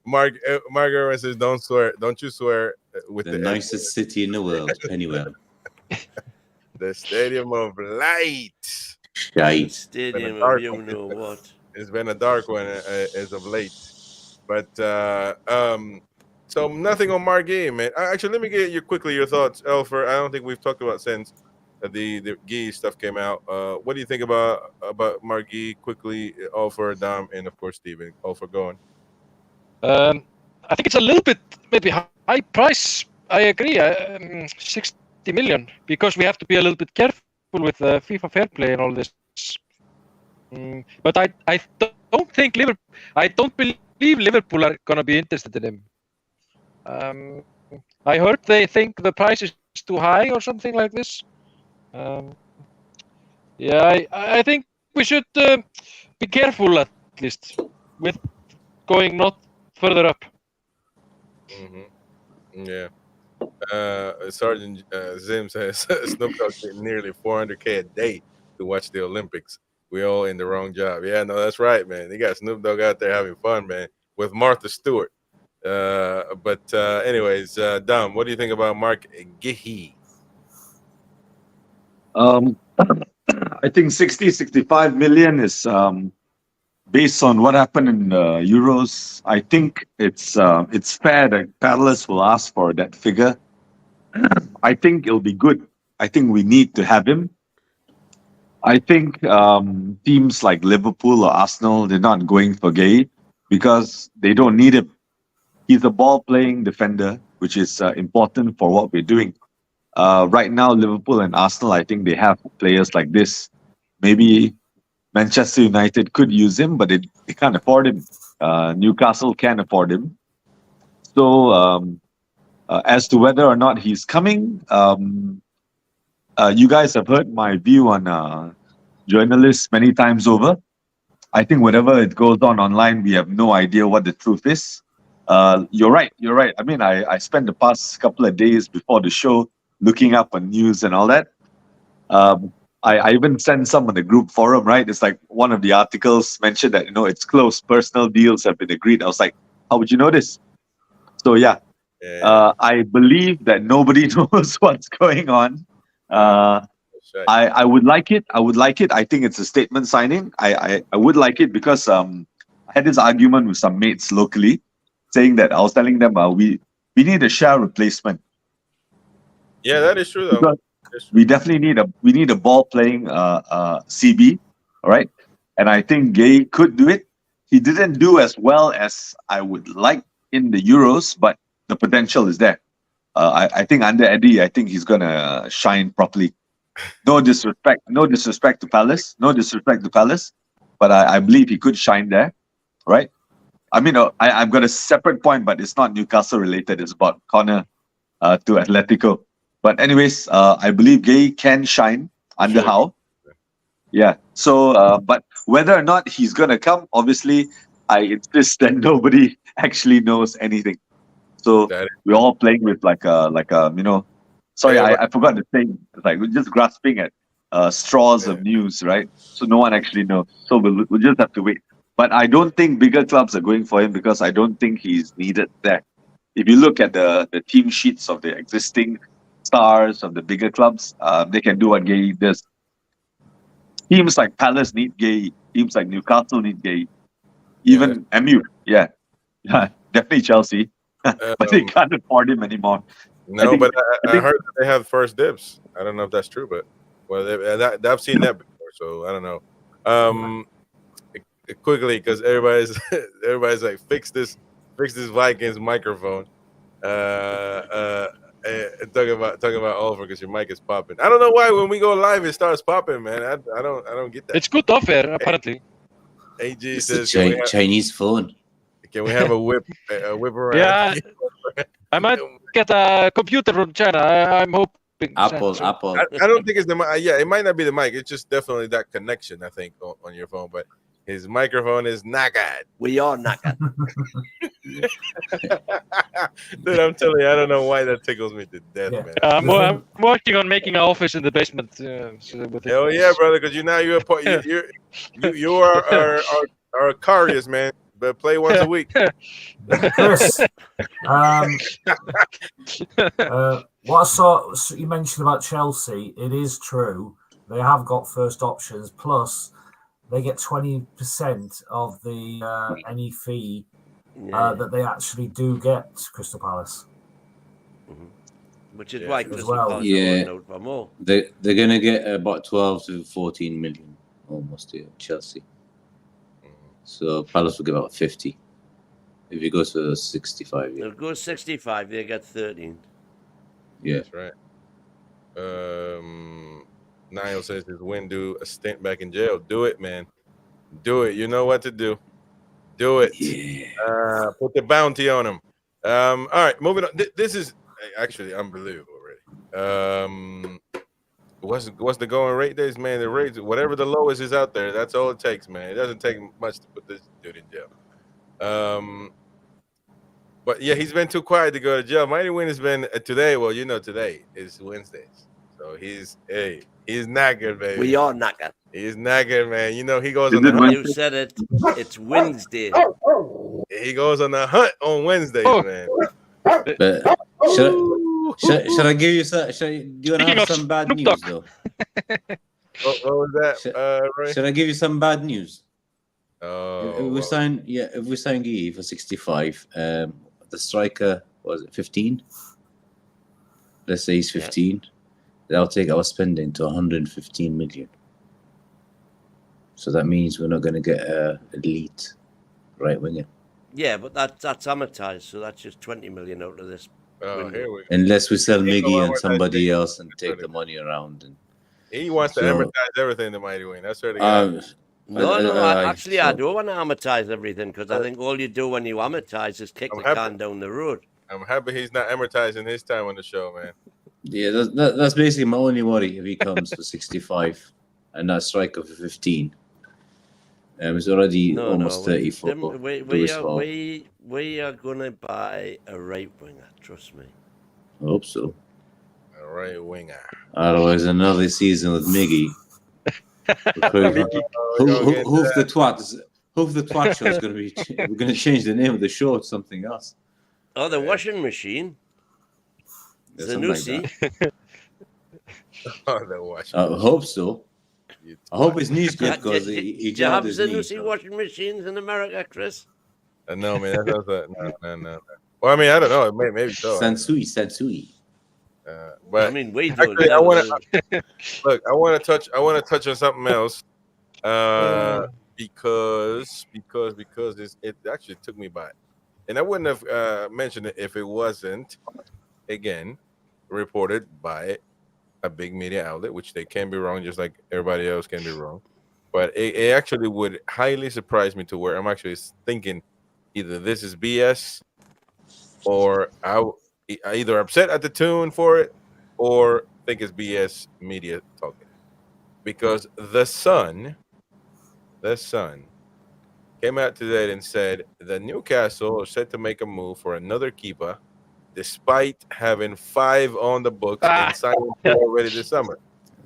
Mark Irwin says, "Don't swear. Don't you swear with the nicest city in the world, Pennywell. The Stadium of Light. Shite. Stadium of you know what. It's been a dark one as of late, but so nothing on Margay, man. Actually, let me get your thoughts, Elfer. I don't think we've talked about since the Gee stuff came out. What do you think about Margay? Quickly, Elfer, Dom, and of course Stephen. Elfer, going. I think it's a little bit maybe high price. I agree. 60 million, because we have to be a little bit careful with FIFA fair play and all this. But I don't think Liverpool. I don't believe Liverpool are going to be interested in him. I heard they think the price is too high or something like this. I think we should be careful at least with going not further up. Mm-hmm. Yeah. Sergeant Zim says Snoop Dogg's getting nearly 400K a day to watch the Olympics. We all in the wrong job. Yeah, no, that's right, man. They got Snoop Dogg out there having fun, man, with Martha Stewart. Anyways, Dom, what do you think about Mark Gihey? I think 65 million is based on what happened in the Euros. I think it's fair that Palace will ask for that figure. I think it'll be good. I think we need to have him. I think teams like Liverpool or Arsenal, they're not going for Gay because they don't need him. He's a ball-playing defender, which is important for what we're doing. Right now, Liverpool and Arsenal, I think they have players like this. Maybe Manchester United could use him, but they can't afford him. Newcastle can't afford him. So as to whether or not he's coming, you guys have heard my view on journalists many times over. I think whatever it goes on online, we have no idea what the truth is. You're right. I mean, I spent the past couple of days before the show looking up on news and all that. I even sent some on the group forum, right? It's like one of the articles mentioned that, it's close. Personal deals have been agreed. I was like, how would you know this? So, I believe that nobody knows what's going on. I would like it. I think it's a statement signing. I would like it because I had this argument with some mates locally saying that I was telling them we need a share replacement. Yeah, that is true, though. we definitely need a ball playing CB, all right? And I think Gay could do it. He didn't do as well as I would like in the Euros, but the potential is there. I think under Eddie, I think he's gonna shine properly. No disrespect to Palace, but I believe he could shine there, right? I mean, I've got a separate point, but it's not Newcastle related. It's about Connor to Atletico. But anyways, I believe Gay can shine under Howe. Yeah. So, but whether or not he's gonna come, obviously, I insist that nobody actually knows anything. So we're all playing with like a sorry, I forgot the thing. It's like we're just grasping at straws of news, right? So no one actually knows. So we'll just have to wait. But I don't think bigger clubs are going for him because I don't think he's needed there. If you look at the team sheets of the existing stars of the bigger clubs, they can do what Gay does. Teams like Palace need Gay. Teams like Newcastle need Gay. Even MU, yeah, definitely Chelsea. But they can't afford him anymore. No, I heard that they have first dibs. I don't know if that's true, but I've seen that before, so I don't know. Quickly, because everybody's like, fix this Vikings microphone. Talking about Oliver because your mic is popping. I don't know why when we go live it starts popping, man. I don't get that. It's good off air, apparently. AG It's says Chinese phone. Can we have a whip around? Yeah, I might get a computer from China. I'm hoping. Apple. I don't think it's the mic. Yeah, it might not be the mic. It's just definitely that connection, I think, on your phone. But his microphone is knackered. We are knackered. Dude, I'm telling you, I don't know why that tickles me to death, man. I'm working on making an office in the basement. Hell yeah, brother! Because you are our Carius, man. But play once a week. Chris, what I saw you mentioned about Chelsea, it is true. They have got first options, plus they get 20% of the any fee that they actually do get Crystal Palace. Which is why Crystal Palace out for more. They're gonna get about 12 to 14 million almost here, Chelsea. So Palace will give out 50. If you go to 65, They'll go 65, they get 13. Yeah. That's right. Niall says his win do a stint back in jail. Do it, man. Do it. You know what to do. Do it. Yeah. Put the bounty on him. All right, moving on. This is actually unbelievable already. What's the going rate days, man? The rates, whatever the lowest is out there, that's all it takes, man. It doesn't take much to put this dude in jail. But yeah, he's been too quiet to go to jail. Mighty Win has been today. Well, today is Wednesdays, so he's knackered, baby. We are knackered. He's knackered, man. He goes Is on the it hunt. You said it. It's Wednesday. He goes on the hunt on Wednesdays, man. But should I give you some? Do you want to have some bad news though? What was that, Ray? Should I give you some bad news? Oh, If we sign Guy for 65, the striker was it 15? Let's say he's 15. That'll take our spending to 115 million. So that means we're not going to get an elite right winger. Yeah, but that's amortized, so that's just 20 million out of this. here we go. Unless we sell Miggy and somebody else and take the money around. And He wants to amortize everything, the Mighty Win. That's right. Actually, I don't want to amortize everything because I think all you do when you amortize is kick the can down the road. I'm happy he's not amortizing his time on the show, man. Yeah, that's basically my only worry if he comes for 65 and that striker for 15. It's already almost 34. We are going to buy a right winger, trust me. I hope so. A right winger. Otherwise, another season with Miggy. Hoof the Twat show is going to be. We're going to change the name of the show to something else. Oh, the washing machine. Zanussi. I hope so. I hope his knee's good because he do you have his knee. Zanussi washing machines in America, Chris? No, man. No. Well, I mean, I don't know. Maybe so. Sansui. But I mean, we do. actually, I want to look. I want to touch on something else. Because it actually took me by, and I wouldn't have mentioned it if it wasn't again reported by a big media outlet, which they can be wrong, just like everybody else can be wrong. But it actually would highly surprise me to where I'm actually thinking either this is BS or I either upset at the tune for it or think it's BS media talking, because the Sun came out today and said the Newcastle are set to make a move for another keeper, despite having 5 on the books and signing already this summer.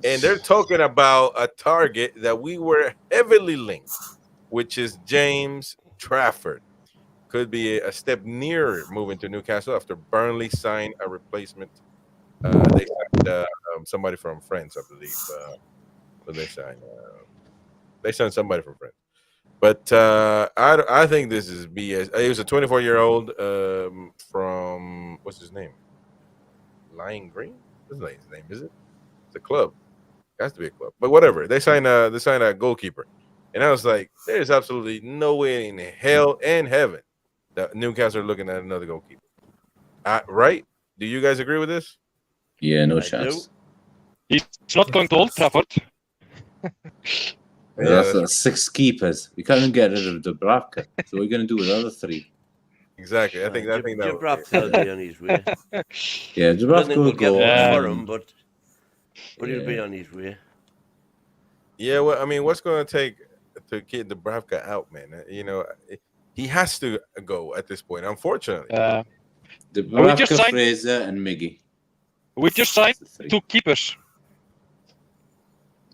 And they're talking about a target that we were heavily linked, which is James Trafford. Could be a step nearer moving to Newcastle after Burnley signed a replacement. They signed somebody from France, I believe. But they signed. They signed somebody from France. But I think this is BS. He was a 24-year-old from what's his name? Lion Green. That's not his name, is it? It's a club. It has to be a club. But whatever. They signed a goalkeeper, and I was like, there's absolutely no way in hell and heaven that Newcastle are looking at another goalkeeper. Right? Do you guys agree with this? Yeah, no I chance. He's not going to Old Trafford. That's 6 keepers. We can't even get rid of Dubravka. So what are we going to do with the other 3? Exactly. I think that. Dubravka will be on his way. Yeah, I don't Dubravka think will we'll get go. much for him, but he'll be Yeah. on his way. Yeah, well, I mean, what's going to take to get Dubravka out, man? You know, he has to go at this point, unfortunately. Dubravka, Fraser, and Miggy. We just signed That's the 3. 2 keepers.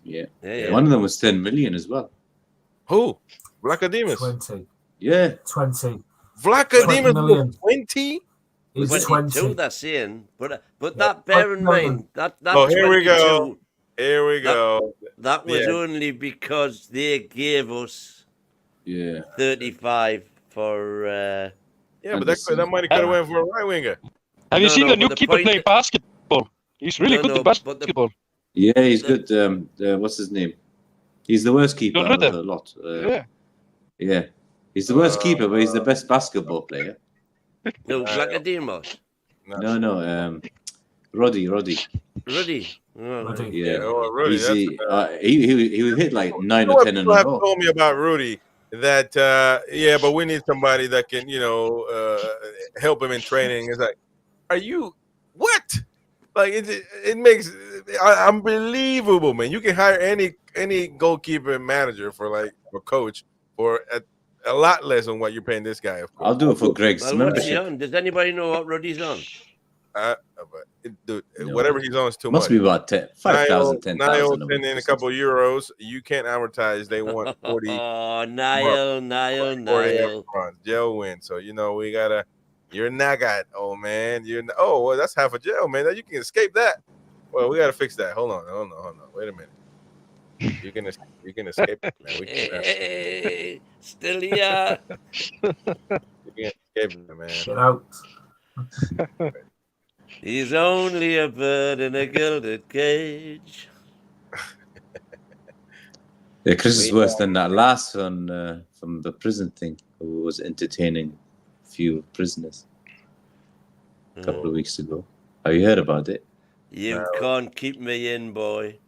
Yeah. Yeah. One of them was 10 million as well. Who? Vlachodimos. 20. Yeah. 20. Vlachodimos 20 was 20? He's 22, 20. they're saying. But that, bear in mind, that Oh, here 22, we go. Here we go. That was Yeah. only because they gave us 35 for... Yeah, but that money could have went for a right winger. Have you seen the new but the keeper point- playing basketball? He's really good at basketball. Yeah, he's good. What's his name? He's the worst keeper Don't know out of that. a lot. Yeah. Yeah. He's the worst keeper, but he's the best basketball player. No, Vlachodimos. No. Roddy. Ruddy. Ruddy. Yeah. Oh, Rudy. He would hit like 9 You know or what 10 in a people have row. told me about Rudy? That but we need somebody that can, help him in training. It's like, are you what? Like it makes unbelievable, man. You can hire any goalkeeper manager for coach for a lot less than what you're paying this guy. Of course, I'll do it for Greg's Well, what's he membership. on? Does anybody know what Ruddy's on? Dude, No. whatever he's on is too Must much. be about 5,000, 10,000. Niall in a couple euros. You can't advertise. They want 40. Oh, Niall. 40 upfront. Jail win. So we gotta. You're Nagat, old man. Well, that's half a jail, man. You can escape that. Well, we gotta fix that. Hold on. Wait a minute. You can escape it, man. We can, Hey, still here. you can escape it, man. Get out. He's only a bird in a gilded cage. Yeah, Chris is worse than that last one from the prison thing, who was entertaining a few prisoners a couple of weeks ago. Have you heard about it? You can't keep me in, boy.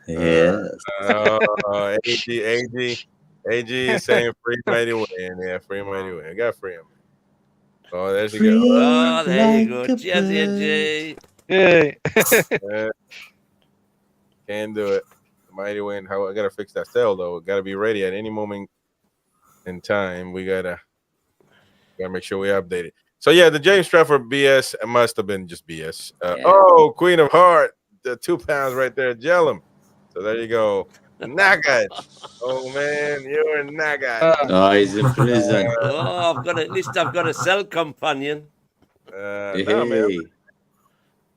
Yeah. AG is saying free mighty win. Yeah, free mighty win. I got free him. Oh, there she Free goes. Oh, there you like go. a Cheers, bird. AJ. Yay. Can't do it. Mighty win. I gotta fix that cell though. Gotta be ready at any moment in time. We gotta make sure we update it. So yeah, the James Trafford BS must have been just BS. Oh, Queen of Heart, the £2 right there, gel him. So there you go. Nagat. Oh man, you're a Nagat. Oh, he's in prison. Oh, at least I've got a cell companion. No, man, Hey.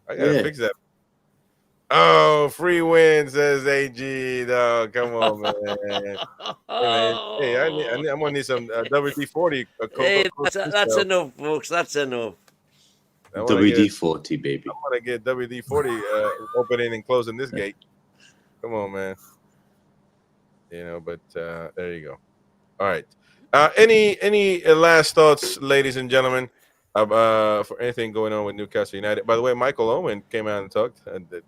I gotta fix that. Oh, free win, says AG. No, come on, man. Hey, I'm gonna need some WD-40. Hey, that's enough, folks. That's enough. WD-40, baby. I want to get WD-40 opening and closing this gate. Come on, man. But there you go. All right. Any last thoughts, ladies and gentlemen, for anything going on with Newcastle United? By the way, Michael Owen came out and talked, and that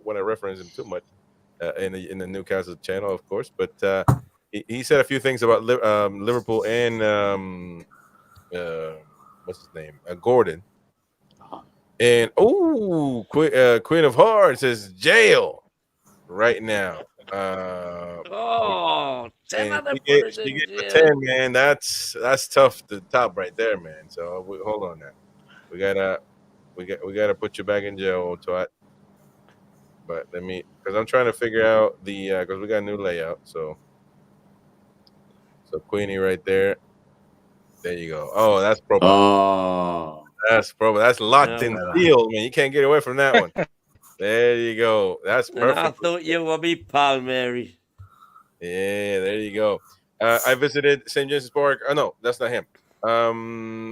want to reference him too much in the Newcastle channel, of course. But he said a few things about Liverpool and what's his name, Gordon. And Queen of Hearts says jail right now. Tell her to she put gave us in the jail. 10, man. That's tough to top right there, man. So hold on now. We gotta put you back in jail, old twat. But because I'm trying to figure out because we got a new layout. So Queenie right there. There you go. Oh, that's proper. Oh, That's proper. That's locked in steel, man. You can't get away from that one. There you go. That's perfect. And I thought you were me pal, Mary. Yeah, there you go. I visited St. James's Park. Oh, no, that's not him.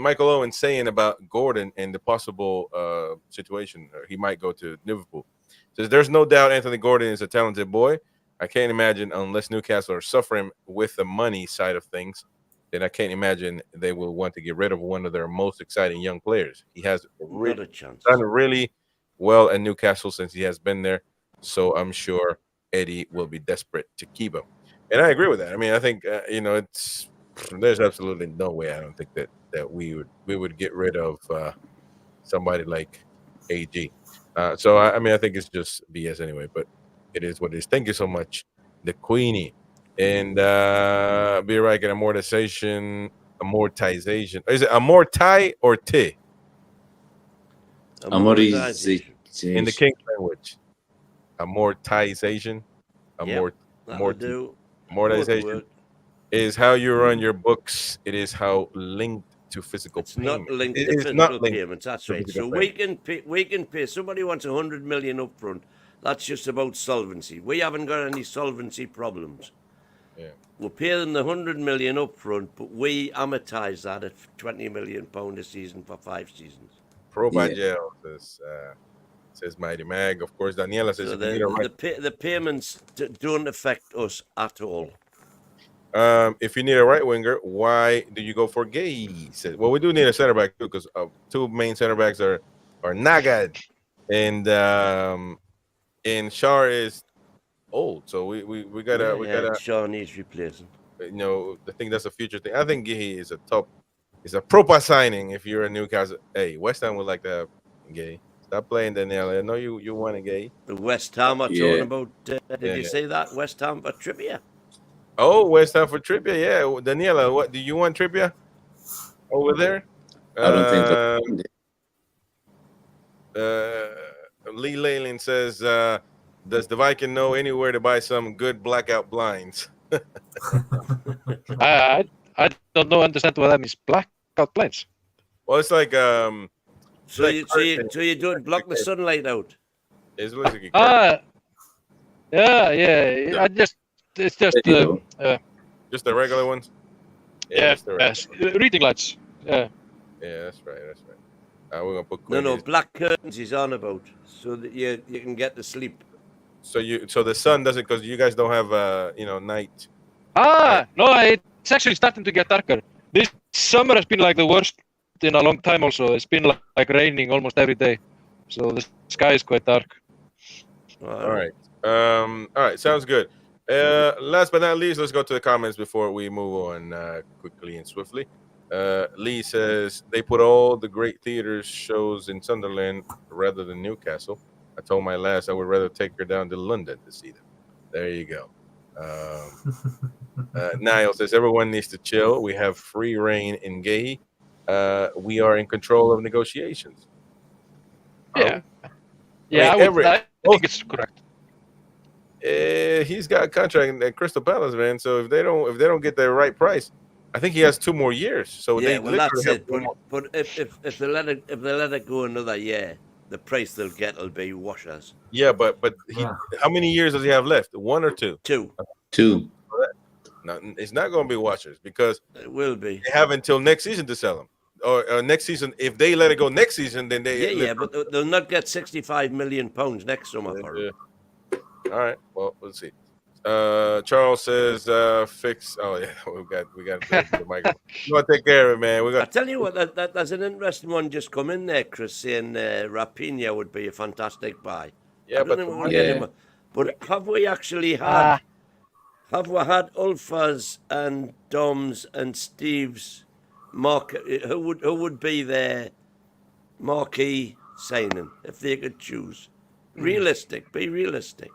Michael Owen saying about Gordon and the possible situation. He might go to Liverpool. Says there's no doubt Anthony Gordon is a talented boy. I can't imagine unless Newcastle are suffering with the money side of things, then I can't imagine they will want to get rid of one of their most exciting young players. He has Not a chance. done really well at Newcastle since he has been there. So I'm sure Eddie will be desperate to keep him. And I agree with that. I mean, I think there's absolutely no way. I don't think that we would get rid of somebody like AG. So I mean, I think it's just BS anyway. But it is what it is. Thank you so much, the Queenie, and be right. An amortization. Is it amorti or T? Amortization. In the King language. Amortization. Amortization is how you run your books. It is how linked to physical payment. Not linked to physical payments. That's right. So we can pay. Somebody wants 100 million up front. That's just about solvency. We haven't got any solvency problems. Yeah. We'll pay them the 100 million up front, but we amortize that at £20 million a season for 5 seasons. Pro by jail says Mighty Mag. Of course, Daniela says so the payments don't affect us at all. If you need a right winger, why do you go for Gay? Says, well, we do need a center back too, because two main center backs are Nagad and Shar is old, so we gotta. Shar needs replacing. I think that's a future thing. I think Gay is a proper signing if you're a Newcastle. Hey, West Ham would like to have Gay. Stop playing, Daniela. I know you want a Gay. The West Ham are talking about. Did you say that West Ham for Trippier? Oh, West Ham for Trippier. Yeah, Daniela, what do you want Trippier over there? I don't think. Lee Leyland says, "Does the Viking know anywhere to buy some good blackout blinds?" I don't understand what that means. Blackout blinds. Well, it's like So you don't block the sunlight out. It's literally yeah. It's just the regular ones. Yeah, reading lights. Yeah. Yeah, that's right. We're gonna put no black curtains he's on about, so that you can get to sleep. So the sun doesn't, because you guys don't have night. No, it's actually starting to get darker. This summer has been like the worst in a long time. Also, it's been like raining almost every day, so the sky is quite dark. All right, sounds good. Last but not least, let's go to the comments before we move on quickly and swiftly. Lee says they put all the great theaters shows in Sunderland rather than Newcastle. I told my lass I would rather take her down to London to see them. There you go. Niall says everyone needs to chill. We have free reign in Gay. We are in control of negotiations. Yeah, I think it's correct. He's got a contract at Crystal Palace, man. So if they don't get the right price, I think he has 2 more years. So that's it. But if they let it go another year, the price they'll get will be washers. Yeah, but how many years does he have left? 1 or 2? 2. 2. No, it's not going to be washers because it will be. They have until next season to sell him. or next season. If they let it go next season, then they Yeah, but they'll not get £65 million next summer for him. All right. Well, let's see. Charles says fix. Oh yeah, we got the microphone. You want to take care of it, man. We I got. tell you what, there's an interesting one just come in there, Chris, saying Rapinha would be a fantastic buy. Yeah, I don't but think the we're going to get money- him. But have we actually had? Have we had Ulfa's and Dom's and Steve's market? Who would be their marquee signing if they could choose? Realistic. Be realistic.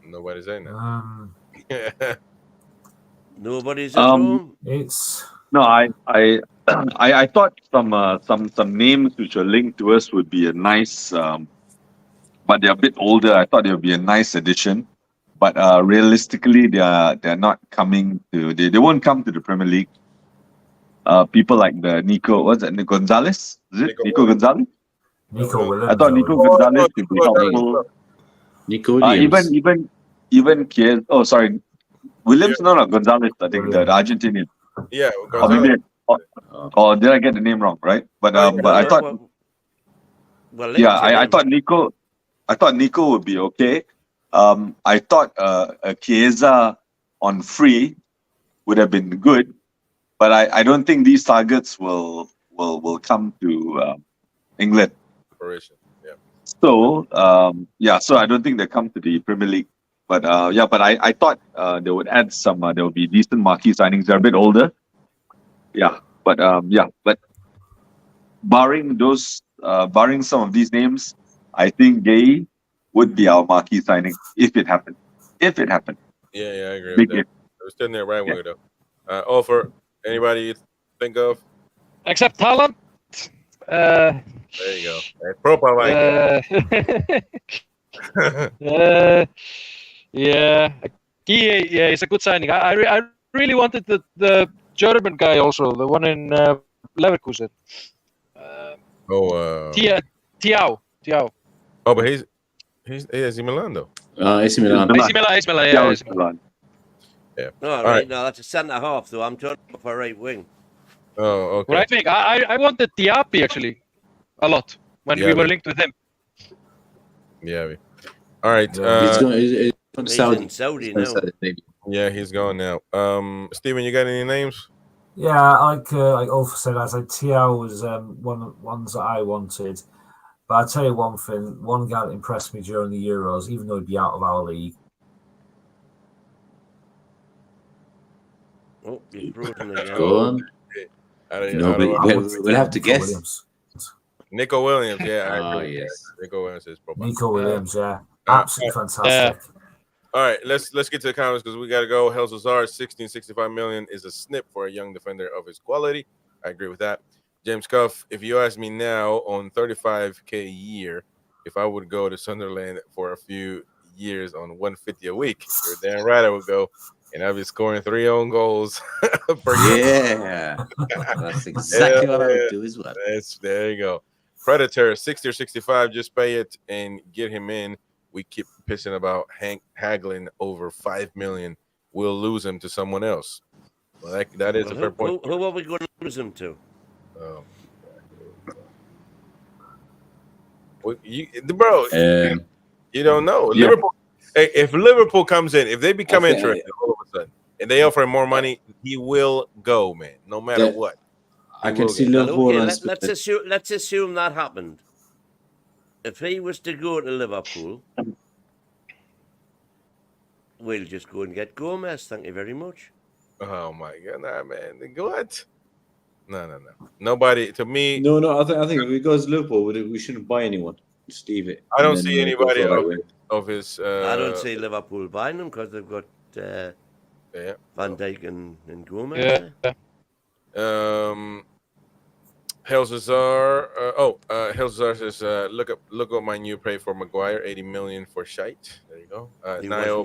Nobody's saying that. Nobody's at home. It's No, I thought some names which are linked to us would be a nice, but they're a bit older. I thought they would be a nice addition, but realistically, they're not coming to. They won't come to the Premier League. People like the Nico, what's that? Gonzalez? Is it Nico Gonzalez? Nico Williams. I thought Nico Gonzalez could be helpful. Nico Williams. Even Kier. Oh, sorry, Williams. No, Gonzalez. I think the Argentinian. Yeah, Or, maybe, or did I get the name wrong? Right, but I thought. I thought Nico. I thought Nico would be okay. I thought a Chiesa on free would have been good, but I don't think these targets will come to England. Yeah. So so I don't think they come to the Premier League. But I thought they would add some. There will be decent marquee signings. They're a bit older. Yeah, but barring those, barring some of these names, I think Gay would be our marquee signing if it happened. If it happened. Yeah, I agree Big with that. We're still in there right winger though. Offer anybody you think of? Except Haaland. There you go. Proper like yeah, it's a good signing. I really wanted the German guy also, the one in Leverkusen. Thiaw. Oh, but he's AC Milan though. AC Milan. AC Milan. Yeah. All right. No, that's a centre half though. I'm turning up for right wing. Oh, okay. Well, I think I wanted Diaby actually a lot when we were linked with him. Yeah. All right. He's from Saudi now. Yeah, he's gone now. Steven, you got any names? Yeah, like Ulfa said, I said Thiaw was one of the ones that I wanted. But I'll tell you one thing, one guy that impressed me during the Euros, even though he'd be out of our league. Oh, you're frozen again. Go on. We'll have to guess. Williams. Nico Williams, yeah. Oh, yes. Nico Williams is proper. Nico Williams, yeah. Absolutely fantastic. All right, let's get to the comments because we got to go. Hel Cesar, 1665 million is a snip for a young defender of his quality. I agree with that. James Cuff, if you ask me now on 35K a year, if I would go to Sunderland for a few years on 150 a week, you're damn right I would go. And I'll be scoring 3 own goals per year. Yeah. That's exactly what I would do as well. There you go. Predator, 60 or 65, just pay it and get him in. We keep pissing about Hank haggling over 5 million. We'll lose him to someone else. Well, that is a fair point. Who are we going to lose him to? You don't know. Yeah. Liverpool. Hey, if Liverpool comes in, if they become interested all of a sudden, and they offer him more money, he will go, man. No matter what. I can see Liverpool. Okay, let's assume that happened. If he was to go to Liverpool, we'll just go and get Gomez. Thank you very much. Oh my God, nah, man. What? No. Nobody. To me. No. I think if we go to Liverpool, we shouldn't buy anyone. Just leave it. I don't see anybody of his. I don't see Liverpool buying them because they've got Van Dijk and Gomez. Yeah. Hel Cesar. Hel Cesar says, look up my new pay for Maguire, 80 million for shite. There you go. Niall,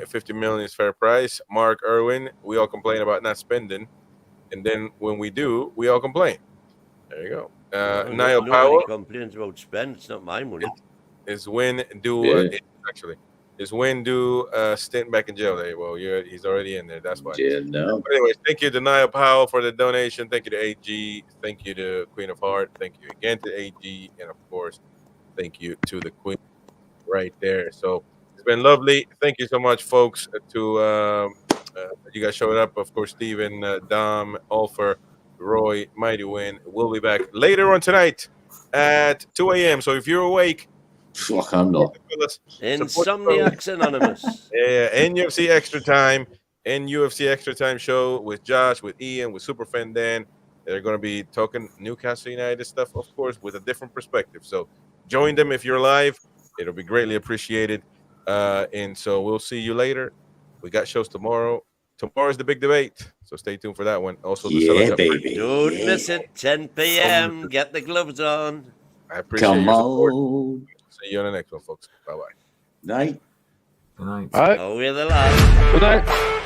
50 million is fair price. Mark Irwin, we all complain about not spending, and then when we do, we all complain. There you go. Niall Powell complains about spend. It's not my money. Is when do actually. Is Win do stint back in jail? There, well, he's already in there. That's why. Jail now. But anyways, thank you to Nia Powell for the donation. Thank you to AG. Thank you to Queen of Heart. Thank you again to AG, and of course, thank you to the Queen right there. So it's been lovely. Thank you so much, folks. To you guys showed up. Of course, Steven, Dom, Olfer, Roy, Mighty Win. We'll be back later on tonight at 2 a.m. So if you're awake. Fuck, I'm not. Insomniacs Anonymous. Yeah, NUFC Extra Time, NUFC Extra Time show with Josh, with Ian, with Superfan Dan. They're going to be talking Newcastle United stuff, of course, with a different perspective. So join them if you're live. It'll be greatly appreciated. And so we'll see you later. We got shows tomorrow. Tomorrow's the big debate. So stay tuned for that one. Also, the baby. Don't miss it. 10 p.m. Get the gloves on. I appreciate your support. See you on the next one, folks. Bye-bye. Night. Good night. All right. Oh, we're the last. Good night.